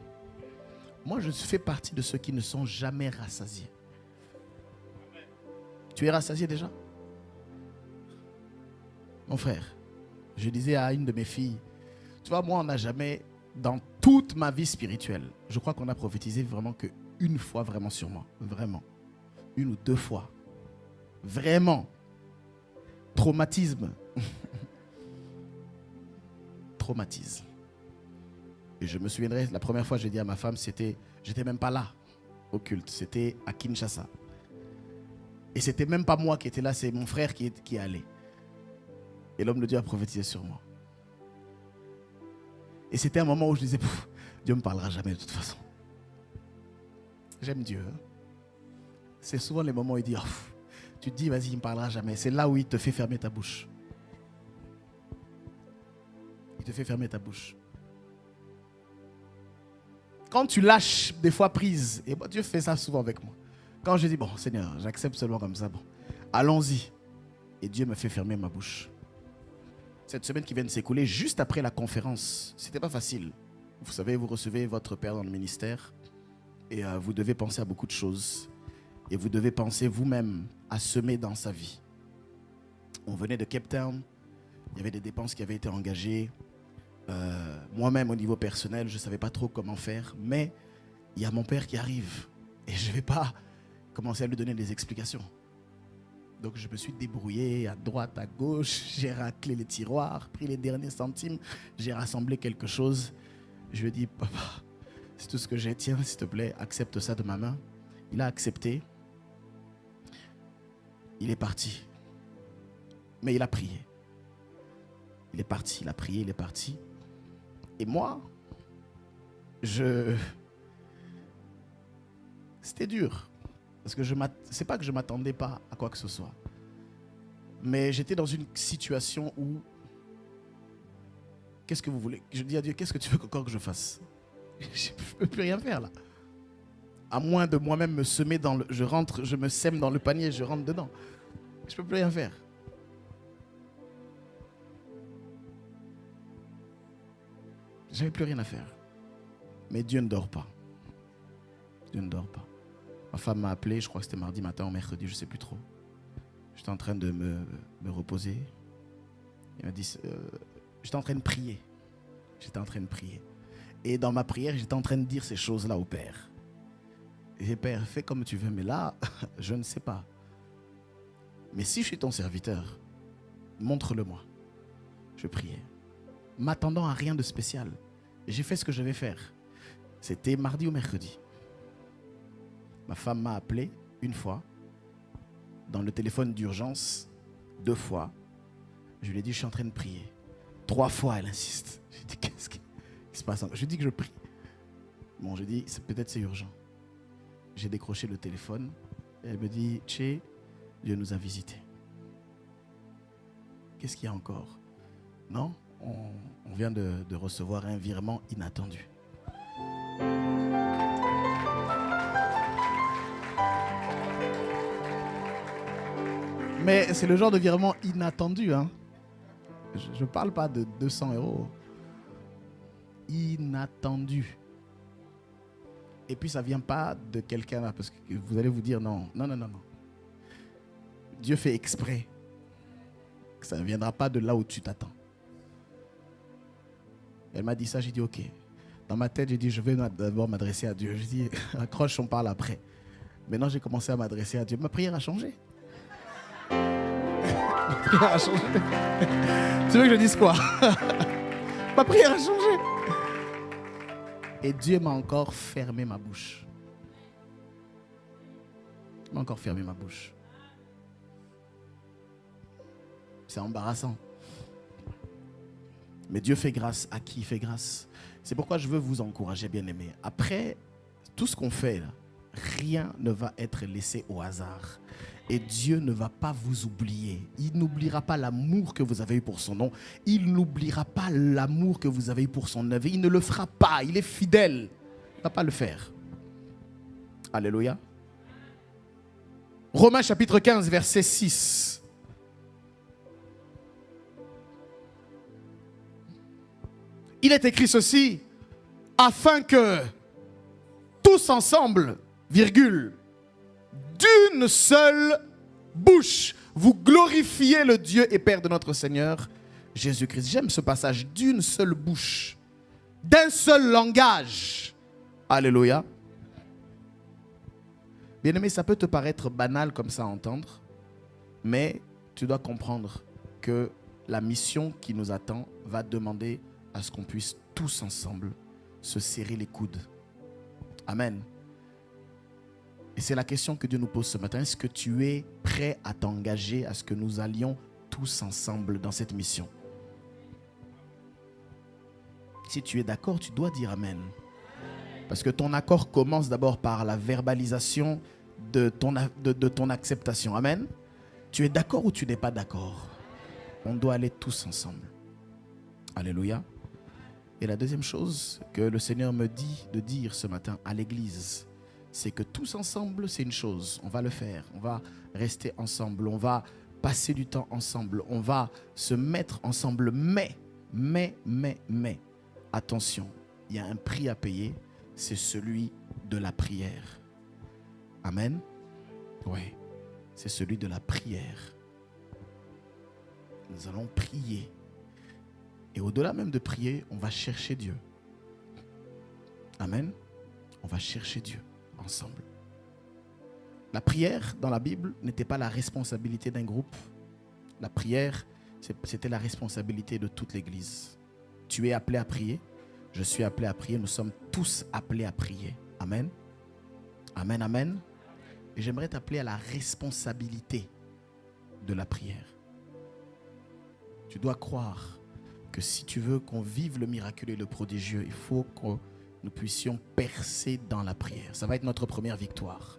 Moi, je fais partie de ceux qui ne sont jamais rassasiés. Tu es rassasié déjà? Mon frère, je disais à une de mes filles, tu vois, moi, on n'a jamais, dans toute ma vie spirituelle, je crois qu'on a prophétisé vraiment qu'une fois vraiment sur moi. Vraiment. Une ou deux fois. Vraiment. Traumatisme. Traumatisme. Et je me souviendrai, la première fois que j'ai dit à ma femme, j'étais même pas là au culte, c'était à Kinshasa. Et c'était même pas moi qui étais là, c'est mon frère qui est allé. Et l'homme de Dieu a prophétisé sur moi. Et c'était un moment où je disais, Dieu ne me parlera jamais de toute façon. J'aime Dieu. Hein? C'est souvent les moments où il dit, tu te dis, vas-y, il ne me parlera jamais. C'est là où il te fait fermer ta bouche. Il te fait fermer ta bouche. Quand tu lâches des fois prise, et Dieu fait ça souvent avec moi. Quand je dis, bon, Seigneur, j'accepte seulement comme ça, bon, allons-y. Et Dieu me fait fermer ma bouche. Cette semaine qui vient de s'écouler, juste après la conférence, c'était pas facile. Vous savez, vous recevez votre père dans le ministère et vous devez penser à beaucoup de choses. Et vous devez penser vous-même à semer dans sa vie. On venait de Cape Town, il y avait des dépenses qui avaient été engagées. Moi-même, au niveau personnel, je ne savais pas trop comment faire. Mais il y a mon père qui arrive et je ne vais pas commencer à lui donner des explications. Donc je me suis débrouillé à droite, à gauche, j'ai raclé les tiroirs, pris les derniers centimes, j'ai rassemblé quelque chose. Je lui ai dit, papa, c'est tout ce que j'ai, tiens, s'il te plaît, accepte ça de ma main. Il a accepté. Il est parti. Mais il a prié. Il est parti, il a prié, il est parti. Et moi, c'était dur. Parce que c'est pas que je ne m'attendais pas à quoi que ce soit. Mais j'étais dans une situation où, qu'est-ce que vous voulez? Je dis à Dieu, qu'est-ce que tu veux encore que je fasse? Je ne peux plus rien faire là. À moins de moi-même me semer dans le... Je me sème dans le panier, je rentre dedans. Je ne peux plus rien faire. Je n'avais plus rien à faire. Mais Dieu ne dort pas. Dieu ne dort pas. Ma femme m'a appelé, je crois que c'était mardi matin ou mercredi, je ne sais plus trop. J'étais en train de me reposer. Il m'a dit, j'étais en train de prier. J'étais en train de prier. Et dans ma prière, j'étais en train de dire ces choses-là au Père. Et j'ai dit, Père, fais comme tu veux, mais là, je ne sais pas. Mais si je suis ton serviteur, montre-le-moi. Je priais, m'attendant à rien de spécial. Et j'ai fait ce que je devais faire. C'était mardi ou mercredi. Ma femme m'a appelé une fois. dans le téléphone d'urgence 2 fois. Je lui ai dit, je suis en train de prier. 3 fois, elle insiste. J'ai dit, qu'est-ce qui se passe? Je lui dis que je prie. Bon, je dis, peut-être c'est urgent. J'ai décroché le téléphone. Elle me dit, Tché, Dieu nous a visités. Qu'est-ce qu'il y a encore? Non, on vient de recevoir un virement inattendu. Mais c'est le genre de virement inattendu. Hein. Je ne parle pas de 200 €. Inattendu. Et puis ça ne vient pas de quelqu'un là, parce que vous allez vous dire non. Dieu fait exprès que ça ne viendra pas de là où tu t'attends. Elle m'a dit ça, j'ai dit ok. Dans ma tête, j'ai dit je vais d'abord m'adresser à Dieu. J'ai dit accroche, on parle après. Maintenant, j'ai commencé à m'adresser à Dieu. Ma prière a changé. Ma prière a changé. Tu veux que je dise quoi? Ma prière a changé. Et Dieu m'a encore fermé ma bouche. Il m'a encore fermé ma bouche. C'est embarrassant. Mais Dieu fait grâce à qui il fait grâce. C'est pourquoi je veux vous encourager, bien-aimés. Après tout ce qu'on fait, là, rien ne va être laissé au hasard. Et Dieu ne va pas vous oublier. Il n'oubliera pas l'amour que vous avez eu pour son nom. Il n'oubliera pas l'amour que vous avez eu pour son œuvre. Il ne le fera pas. Il est fidèle. Il ne va pas le faire. Alléluia. Romains chapitre 15, verset 6. Il est écrit ceci, afin que tous ensemble, virgule, d'une seule bouche, vous glorifiez le Dieu et Père de notre Seigneur Jésus-Christ. J'aime ce passage, d'une seule bouche, d'un seul langage. Alléluia. Bien-aimé, ça peut te paraître banal comme ça à entendre, mais tu dois comprendre que la mission qui nous attend va demander à ce qu'on puisse tous ensemble se serrer les coudes. Amen. Et c'est la question que Dieu nous pose ce matin. Est-ce que tu es prêt à t'engager à ce que nous allions tous ensemble dans cette mission? Si tu es d'accord, tu dois dire Amen. Parce que ton accord commence d'abord par la verbalisation de ton acceptation. Amen. Tu es d'accord ou tu n'es pas d'accord? On doit aller tous ensemble. Alléluia. Et la deuxième chose que le Seigneur me dit de dire ce matin à l'église, c'est que tous ensemble, c'est une chose. On va le faire. On va rester ensemble. On va passer du temps ensemble. On va se mettre ensemble. Mais, attention, il y a un prix à payer. C'est celui de la prière. Amen. Oui, c'est celui de la prière. Nous allons prier. Et au-delà même de prier, on va chercher Dieu. Amen. On va chercher Dieu ensemble. La prière dans la Bible n'était pas la responsabilité d'un groupe. La prière, c'était la responsabilité de toute l'Église. Tu es appelé à prier. Je suis appelé à prier. Nous sommes tous appelés à prier. Amen. Amen, amen. Et j'aimerais t'appeler à la responsabilité de la prière. Tu dois croire que si tu veux qu'on vive le miraculeux et le prodigieux, il faut que nous puissions percer dans la prière. Ça va être notre première victoire.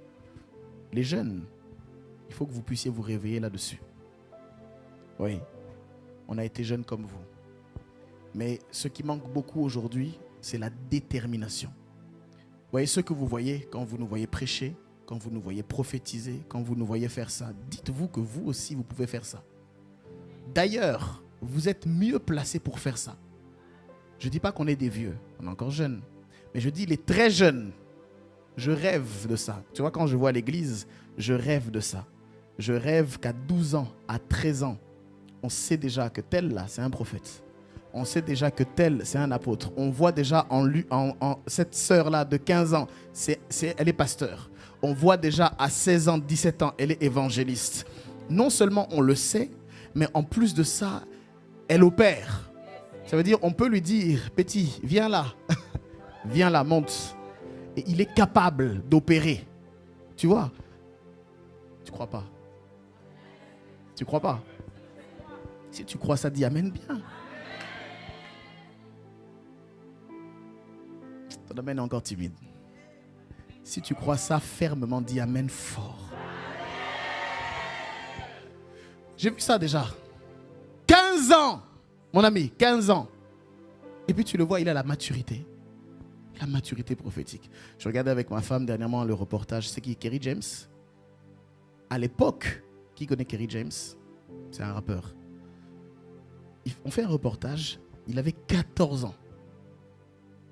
Les jeunes, il faut que vous puissiez vous réveiller là-dessus. Oui, on a été jeunes comme vous. Mais ce qui manque beaucoup aujourd'hui, c'est la détermination. Vous voyez ce que vous voyez quand vous nous voyez prêcher, quand vous nous voyez prophétiser, quand vous nous voyez faire ça. Dites-vous que vous aussi, vous pouvez faire ça. D'ailleurs, vous êtes mieux placés pour faire ça. Je ne dis pas qu'on est des vieux, on est encore jeunes. Mais je dis les très jeunes, je rêve de ça. Tu vois, quand je vois l'église, je rêve de ça. Je rêve qu'à 12 ans, à 13 ans, on sait déjà que tel là, c'est un prophète. On sait déjà que tel, c'est un apôtre. On voit déjà en cette sœur-là de 15 ans, elle est pasteur. On voit déjà à 16 ans, 17 ans, elle est évangéliste. Non seulement on le sait, mais en plus de ça, elle opère. Ça veut dire, on peut lui dire, petit, viens là. Viens là, monte. Et il est capable d'opérer. Tu vois? Tu crois pas? Tu crois pas? Si tu crois ça, dis amen bien. Ton amen est encore timide. Si tu crois ça fermement, dis amen fort. J'ai vu ça déjà. 15 ans, mon ami, 15 ans. Et puis tu le vois, il a la maturité. La maturité prophétique. Je regardais avec ma femme dernièrement le reportage. C'est qui? Kerry James. À l'époque, qui connaît Kerry James? C'est un rappeur. On fait un reportage. Il avait 14 ans.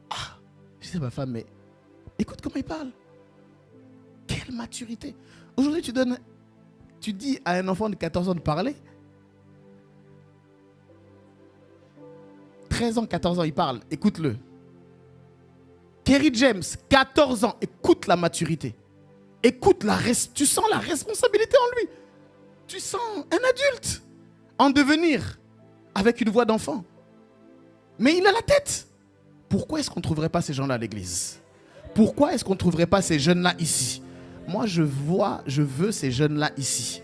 Ah, je disais à ma femme, mais écoute comment il parle. Quelle maturité. Aujourd'hui, tu dis à un enfant de 14 ans de parler. 13 ans, 14 ans, il parle. Écoute-le. Kerry James, 14 ans. Écoute la maturité. Écoute tu sens la responsabilité en lui. Tu sens un adulte en devenir avec une voix d'enfant. Mais il a la tête. Pourquoi est-ce qu'on ne trouverait pas ces gens-là à l'église? Pourquoi est-ce qu'on ne trouverait pas ces jeunes-là ici? Moi, je veux ces jeunes-là ici.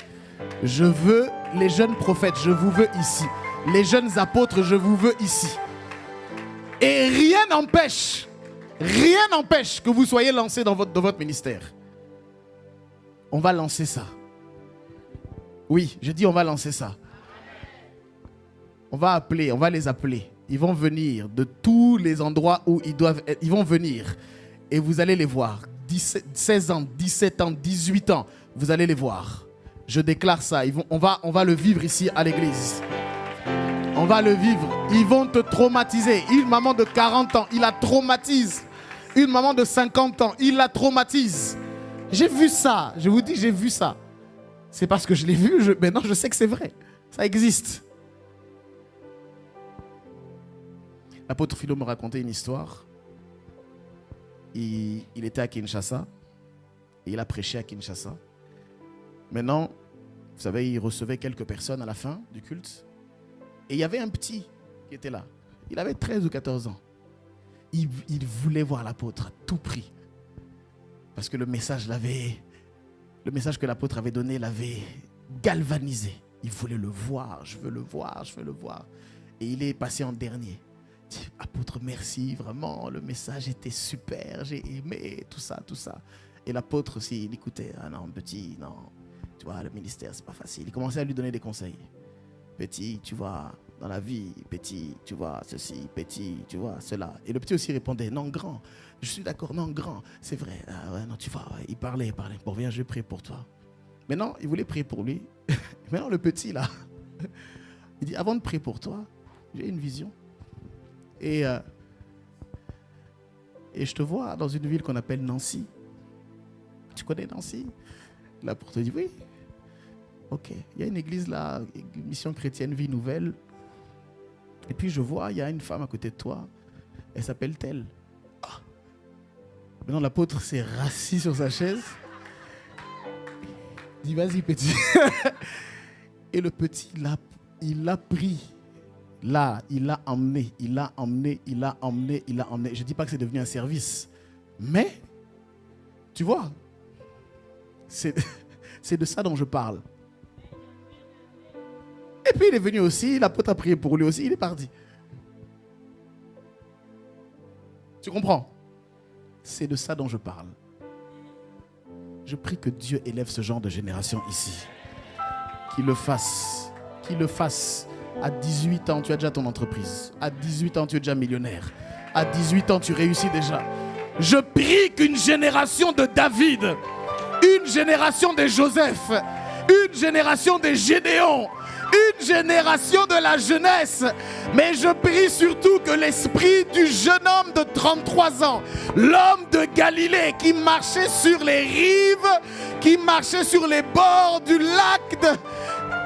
Je veux les jeunes prophètes, je vous veux ici. Les jeunes apôtres, je vous veux ici. Et rien n'empêche que vous soyez lancés dans votre ministère. On va lancer ça. Oui, je dis on va lancer ça. On va les appeler. Ils vont venir de tous les endroits où ils doivent être. Ils vont venir et vous allez les voir. 16 ans, 17 ans, 18 ans, vous allez les voir. Je déclare ça. On va le vivre ici à l'église. On va le vivre. Ils vont te traumatiser. Une maman de 40 ans, il la traumatise. Une maman de 50 ans, il la traumatise. J'ai vu ça. Je vous dis, j'ai vu ça. C'est parce que je l'ai vu. Maintenant, je sais que c'est vrai. Ça existe. L'apôtre Philo me racontait une histoire. Il était à Kinshasa. Et il a prêché à Kinshasa. Maintenant, vous savez, il recevait quelques personnes à la fin du culte. Et il y avait un petit qui était là. Il avait 13 ou 14 ans. Il voulait voir l'apôtre à tout prix. Parce que le message que l'apôtre avait donné l'avait galvanisé. Il voulait le voir, je veux le voir. Et il est passé en dernier. Il dit, apôtre, merci, vraiment, le message était super, j'ai aimé, tout ça. Et l'apôtre aussi, il écoutait. Ah non, petit, non. Tu vois, le ministère, c'est pas facile. Il commençait à lui donner des conseils. Petit, tu vois, dans la vie, petit, tu vois, ceci, petit, tu vois, cela. Et le petit aussi répondait, non, grand. Je suis d'accord, non, grand. C'est vrai. Ah, ouais, non, tu vois, ouais. Il parlait. Bon, viens, je vais prier pour toi. Maintenant, il voulait prier pour lui. Maintenant, le petit, là, il dit, avant de prier pour toi, j'ai une vision. Et je te vois dans une ville qu'on appelle Nancy. Tu connais Nancy? L'apôtre te dit, oui. Ok, il y a une église là, une mission chrétienne, vie nouvelle. Et puis je vois, il y a une femme à côté de toi. Elle s'appelle telle. Ah. Maintenant, l'apôtre s'est rassis sur sa chaise. Il dit, vas-y, petit. Et le petit, il l'a pris. Là, il l'a emmené. Je ne dis pas que c'est devenu un service. Mais, tu vois, c'est de ça dont je parle. Et puis il est venu aussi, l'apôtre a prié pour lui aussi, il est parti. Tu comprends? C'est de ça dont je parle. Je prie que Dieu élève ce genre de génération ici. Qu'il le fasse. À 18 ans, tu as déjà ton entreprise. À 18 ans, tu es déjà millionnaire. À 18 ans, tu réussis déjà. Je prie qu'une génération de David, une génération de Joseph, une génération de Gédéon, une génération de la jeunesse. Mais je prie surtout que l'esprit du jeune homme de 33 ans, l'homme de Galilée qui marchait sur les rives, qui marchait sur les bords du lac de...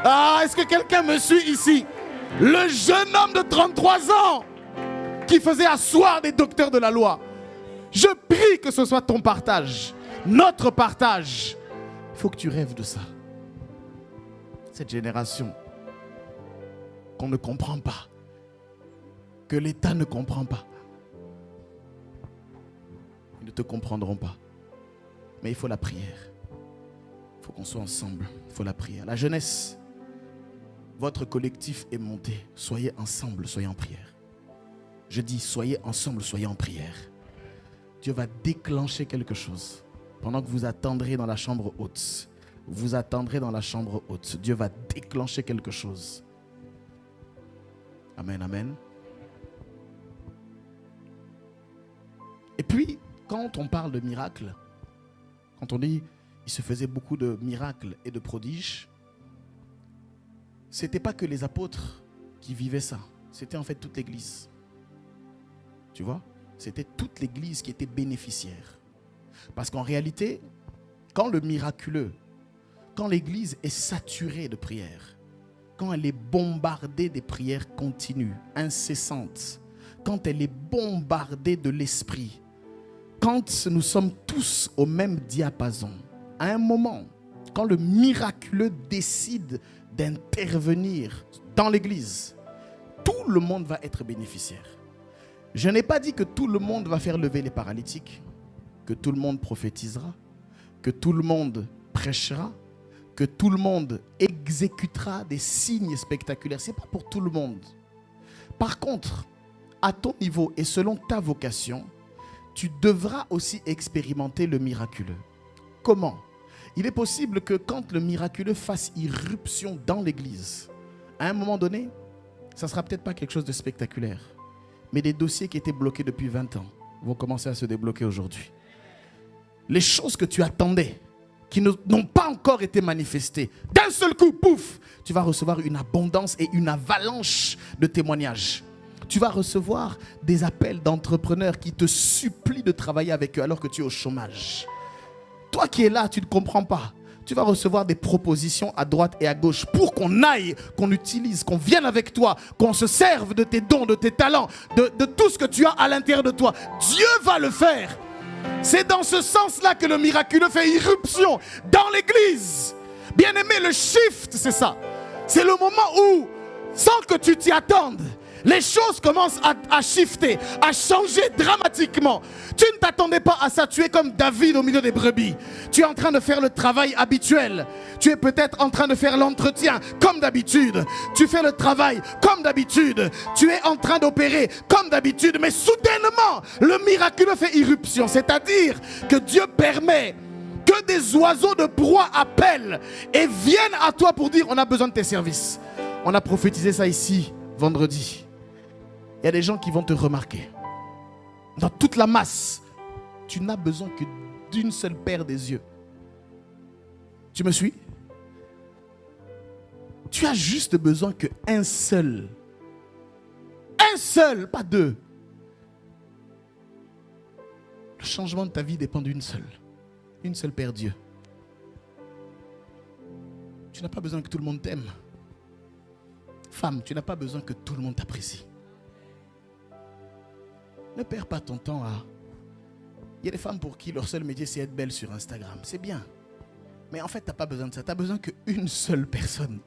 Ah, est-ce que quelqu'un me suit ici? Le jeune homme de 33 ans qui faisait asseoir des docteurs de la loi. Je prie que ce soit ton partage, notre partage. Il faut que tu rêves de ça. Cette génération qu'on ne comprend pas, que l'État ne comprend pas. Ils ne te comprendront pas. Mais il faut la prière. Il faut qu'on soit ensemble. Il faut la prière. La jeunesse, votre collectif est monté. Soyez ensemble, soyez en prière. Je dis, soyez ensemble, soyez en prière. Dieu va déclencher quelque chose. Pendant que vous attendrez dans la chambre haute, vous attendrez dans la chambre haute. Dieu va déclencher quelque chose. Amen, amen. Et puis, quand on parle de miracles, quand on dit il se faisait beaucoup de miracles et de prodiges, ce n'était pas que les apôtres qui vivaient ça. C'était en fait toute l'église. Tu vois? C'était toute l'église qui était bénéficiaire. Parce qu'en réalité, quand le miraculeux, quand l'église est saturée de prières, quand elle est bombardée des prières continues, incessantes, quand elle est bombardée de l'esprit, quand nous sommes tous au même diapason, à un moment, quand le miraculeux décide d'intervenir dans l'église, tout le monde va être bénéficiaire. Je n'ai pas dit que tout le monde va faire lever les paralytiques, que tout le monde prophétisera, que tout le monde prêchera, que tout le monde exécutera des signes spectaculaires. Ce n'est pas pour tout le monde. Par contre, à ton niveau et selon ta vocation, tu devras aussi expérimenter le miraculeux. Comment? Il est possible que quand le miraculeux fasse irruption dans l'église, à un moment donné, ça ne sera peut-être pas quelque chose de spectaculaire, mais des dossiers qui étaient bloqués depuis 20 ans vont commencer à se débloquer aujourd'hui. Les choses que tu attendais, qui n'ont pas encore été manifestées, d'un seul coup, pouf, tu vas recevoir une abondance et une avalanche de témoignages. Tu vas recevoir des appels d'entrepreneurs qui te supplient de travailler avec eux alors que tu es au chômage. Toi qui es là, tu ne comprends pas. Tu vas recevoir des propositions à droite et à gauche pour qu'on aille, qu'on utilise, qu'on vienne avec toi, qu'on se serve de tes dons, de tes talents, de tout ce que tu as à l'intérieur de toi. Dieu va le faire. C'est dans ce sens-là que le miraculeux fait irruption dans l'église. Bien aimé, le shift, c'est ça. C'est le moment où, sans que tu t'y attendes, les choses commencent à shifter, à changer dramatiquement. Tu ne t'attendais pas à ça. Tu es comme David au milieu des brebis. Tu es en train de faire le travail habituel. Tu es peut-être en train de faire l'entretien comme d'habitude. Tu fais le travail comme d'habitude. Tu es en train d'opérer comme d'habitude. Mais soudainement, le miraculeux fait irruption. C'est-à-dire que Dieu permet que des oiseaux de proie appellent et viennent à toi pour dire on a besoin de tes services. On a prophétisé ça ici vendredi. Il y a des gens qui vont te remarquer. Dans toute la masse, tu n'as besoin que d'une seule paire des yeux. Tu me suis? Tu as juste besoin qu'un seul. Un seul, pas deux. Le changement de ta vie dépend d'une seule. Une seule paire d'yeux. Tu n'as pas besoin que tout le monde t'aime. Femme, tu n'as pas besoin que tout le monde t'apprécie. Ne perds pas ton temps à... Il y a des femmes pour qui leur seul métier c'est être belle sur Instagram. C'est bien. Mais en fait, tu n'as pas besoin de ça. Tu as besoin qu'une seule personne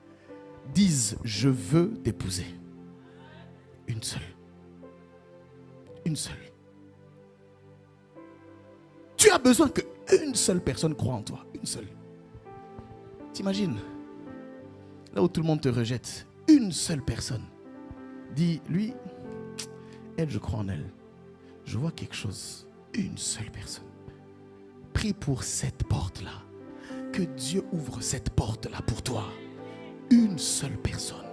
dise « Je veux t'épouser ». Une seule. Une seule. Tu as besoin qu'une seule personne croie en toi. Une seule. T'imagines? Là où tout le monde te rejette, une seule personne dit « Lui, elle, je crois en elle. Je vois quelque chose. » Une seule personne. Prie pour cette porte-là. Que Dieu ouvre cette porte-là pour toi. Une seule personne.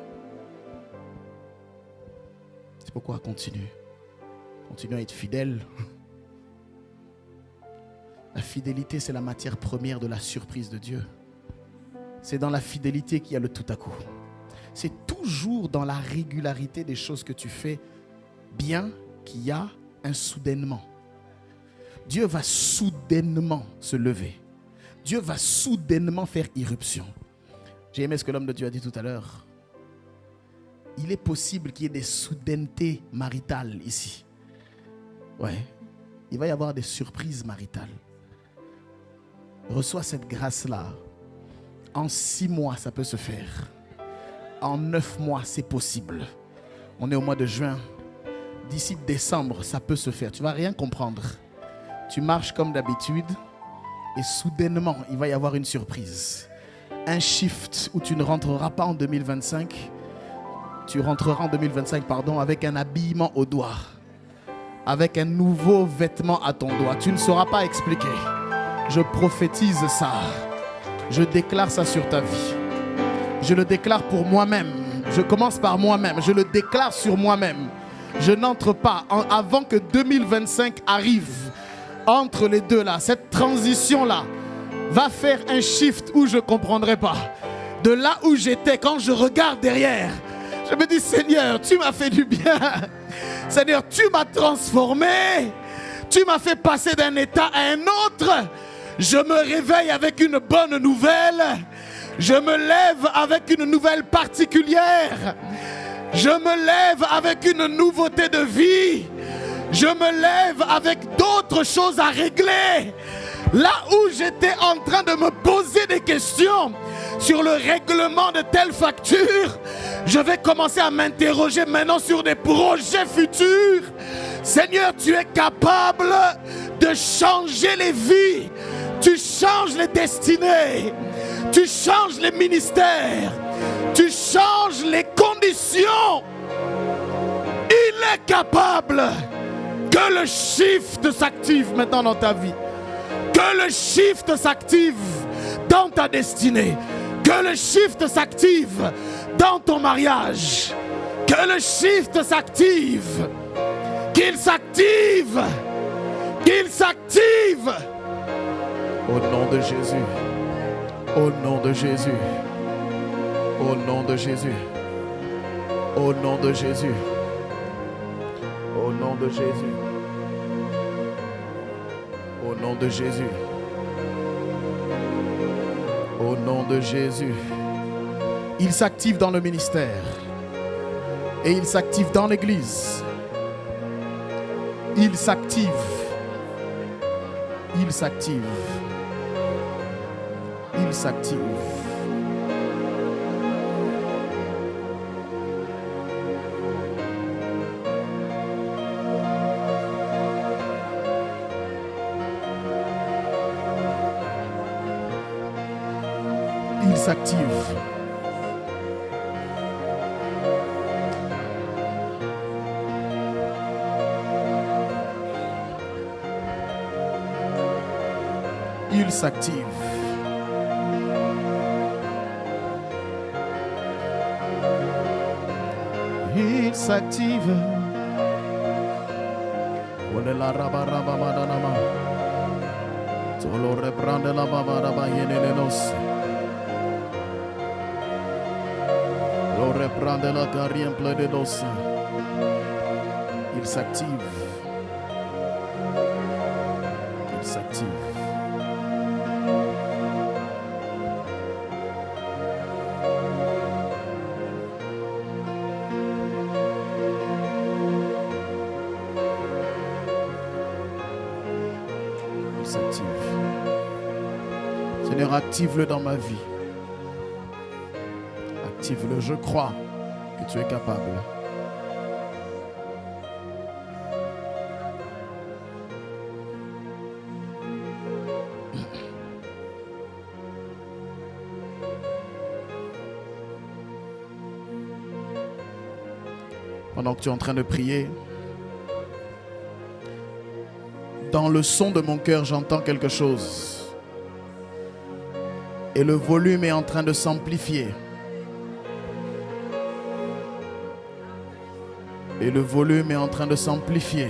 C'est pourquoi continue. Continue à être fidèle. La fidélité, c'est la matière première de la surprise de Dieu. C'est dans la fidélité qu'il y a le tout à coup. C'est toujours dans la régularité des choses que tu fais bien qu'il y a un soudainement. Dieu va soudainement se lever. Dieu va soudainement faire irruption. J'ai aimé ce que l'homme de Dieu a dit tout à l'heure. Il est possible qu'il y ait des soudainetés maritales ici. Ouais, il va y avoir des surprises maritales. Reçois cette grâce-là. En 6 mois, ça peut se faire. En 9 mois, c'est possible. On est au mois de juin. D'ici décembre, ça peut se faire. Tu ne vas rien comprendre. Tu marches comme d'habitude et soudainement, il va y avoir une surprise. un shift où tu ne rentreras pas en 2025. Tu rentreras en 2025, avec un habillement au doigt, avec un nouveau vêtement à ton doigt. Tu ne sauras pas expliquer. Je prophétise ça. Je déclare ça sur ta vie. Je le déclare pour moi-même. Je commence par moi-même. Je le déclare sur moi-même. Je n'entre pas avant que 2025 arrive. Entre les deux là, cette transition là va faire un shift où je ne comprendrai pas. De là où j'étais, quand je regarde derrière, je me dis, Seigneur, tu m'as fait du bien. Seigneur, tu m'as transformé. Tu m'as fait passer d'un état à un autre. Je me réveille avec une bonne nouvelle. Je me lève avec une nouvelle particulière. Je me lève avec une nouveauté de vie. Je me lève avec d'autres choses à régler. Là où j'étais en train de me poser des questions sur le règlement de telle facture, je vais commencer à m'interroger maintenant sur des projets futurs. Seigneur, tu es capable de changer les vies. Tu changes les destinées. Tu changes les ministères. Tu changes les conditions. Il est capable. Que le shift s'active maintenant dans ta vie. Que le shift s'active dans ta destinée. Que le shift s'active dans ton mariage. Que le shift s'active. Qu'il s'active. Qu'il s'active. Au nom de Jésus. Au nom de Jésus. Au nom de Jésus. Au nom de Jésus. Au nom de Jésus. Au nom de Jésus. Au nom de Jésus. Il s'active dans le ministère. Et il s'active dans l'église. Il s'active. Il s'active. Il s'active. Il s'active. Il s'active. Il s'active. La raba raba madanama. Solo reprende la baba raba yenenos. Lo reprende la carrière plein de dos. Il s'active. Il s'active. Seigneur, active-le dans ma vie. Active-le. Je crois que tu es capable. Pendant que tu es en train de prier, dans le son de mon cœur, j'entends quelque chose. Et le volume est en train de s'amplifier. Et le volume est en train de s'amplifier.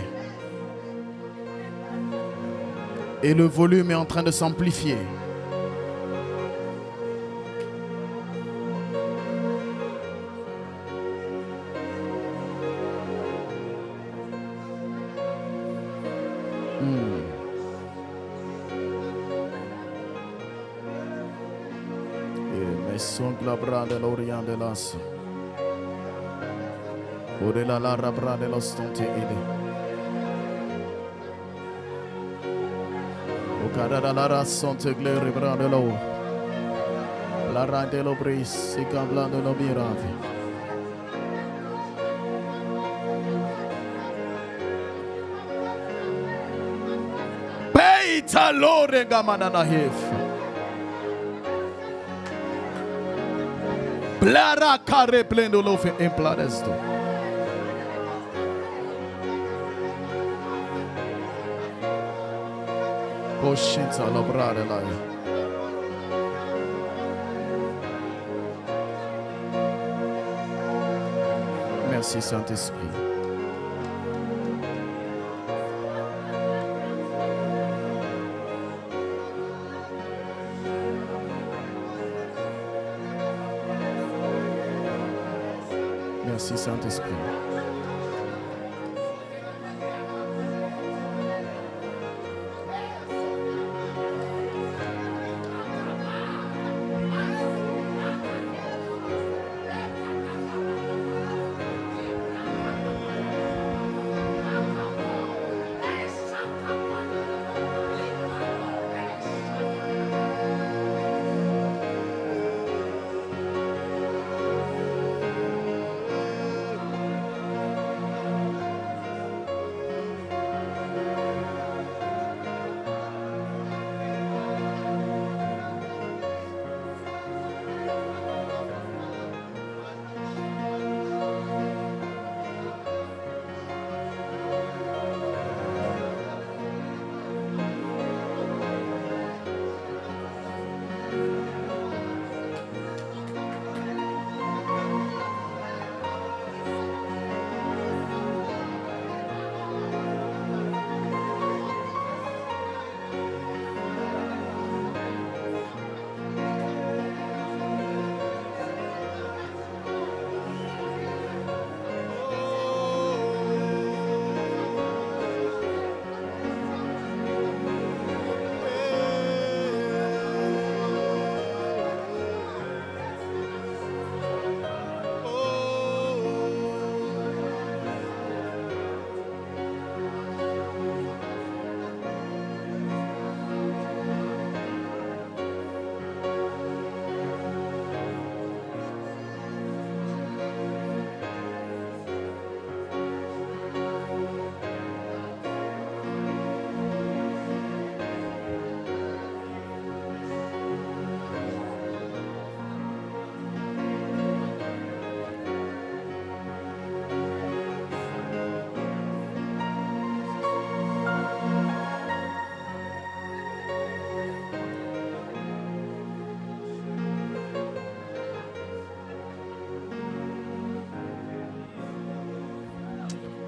Et le volume est en train de s'amplifier. La bra de l'Orient de l'As. Orela la rabra de los tonte ide. O carada la rason te glere bra de l'eau. La ra de l'obris, si camblan de l'obirave. Peita lore gamanana hef. Plara care plendo lo fe impladesto. Poscenza l'obrare là. Merci Saint-Esprit. Merci Saint-Esprit.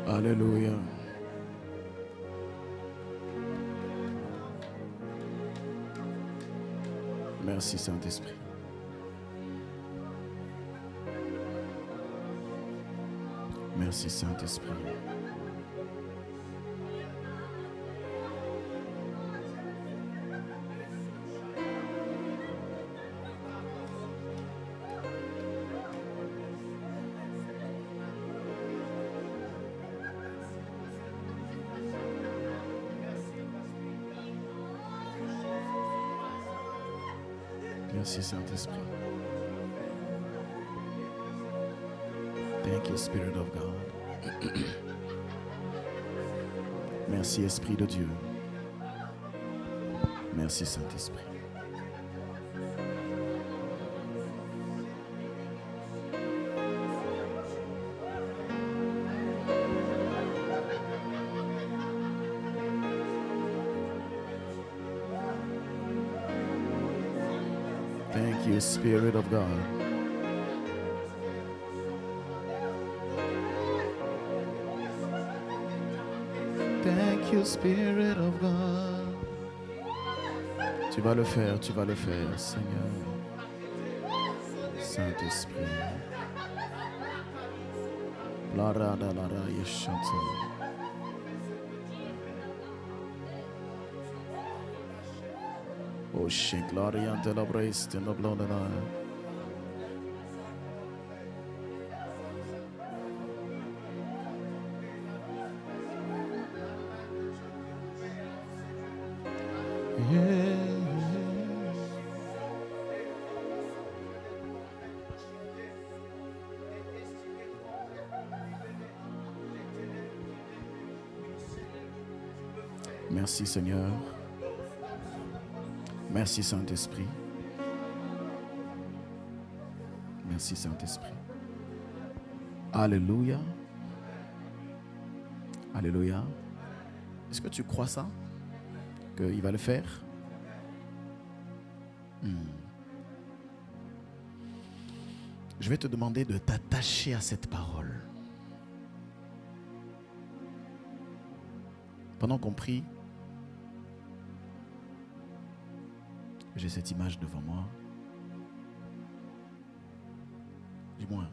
Alléluia. Merci Saint-Esprit. Merci Saint-Esprit. Merci Saint-Esprit. Thank you, Spirit of God. Merci, Esprit de Dieu. Merci, Saint-Esprit. Thank you, Spirit of God. Thank you, Spirit of God. Tu vas le faire, Seigneur. Saint-Esprit. La ra da la ra yeshanta. Oh, shake l'oriente la brest in the blood and I. Merci Seigneur. Merci Saint-Esprit. Merci Saint-Esprit. Alléluia. Alléluia. Est-ce que tu crois ça? Qu'il va le faire? Je vais te demander de t'attacher à cette parole. Pendant qu'on prie, j'ai cette image devant moi. Du moins,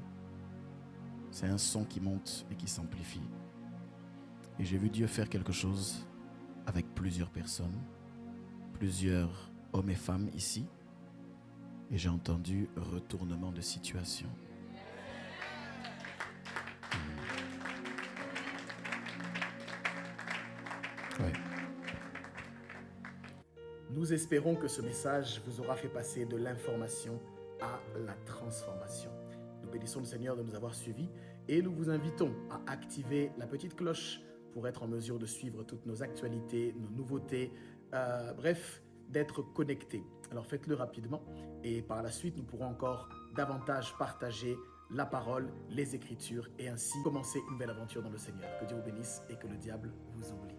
c'est un son qui monte et qui s'amplifie. Et j'ai vu Dieu faire quelque chose avec plusieurs personnes, plusieurs hommes et femmes ici. Et j'ai entendu retournement de situation. Ouais. Nous espérons que ce message vous aura fait passer de l'information à la transformation. Nous bénissons le Seigneur de nous avoir suivis et nous vous invitons à activer la petite cloche pour être en mesure de suivre toutes nos actualités, nos nouveautés, bref, d'être connectés. Alors faites-le rapidement et par la suite, nous pourrons encore davantage partager la parole, les Écritures et ainsi commencer une belle aventure dans le Seigneur. Que Dieu vous bénisse et que le diable vous oublie.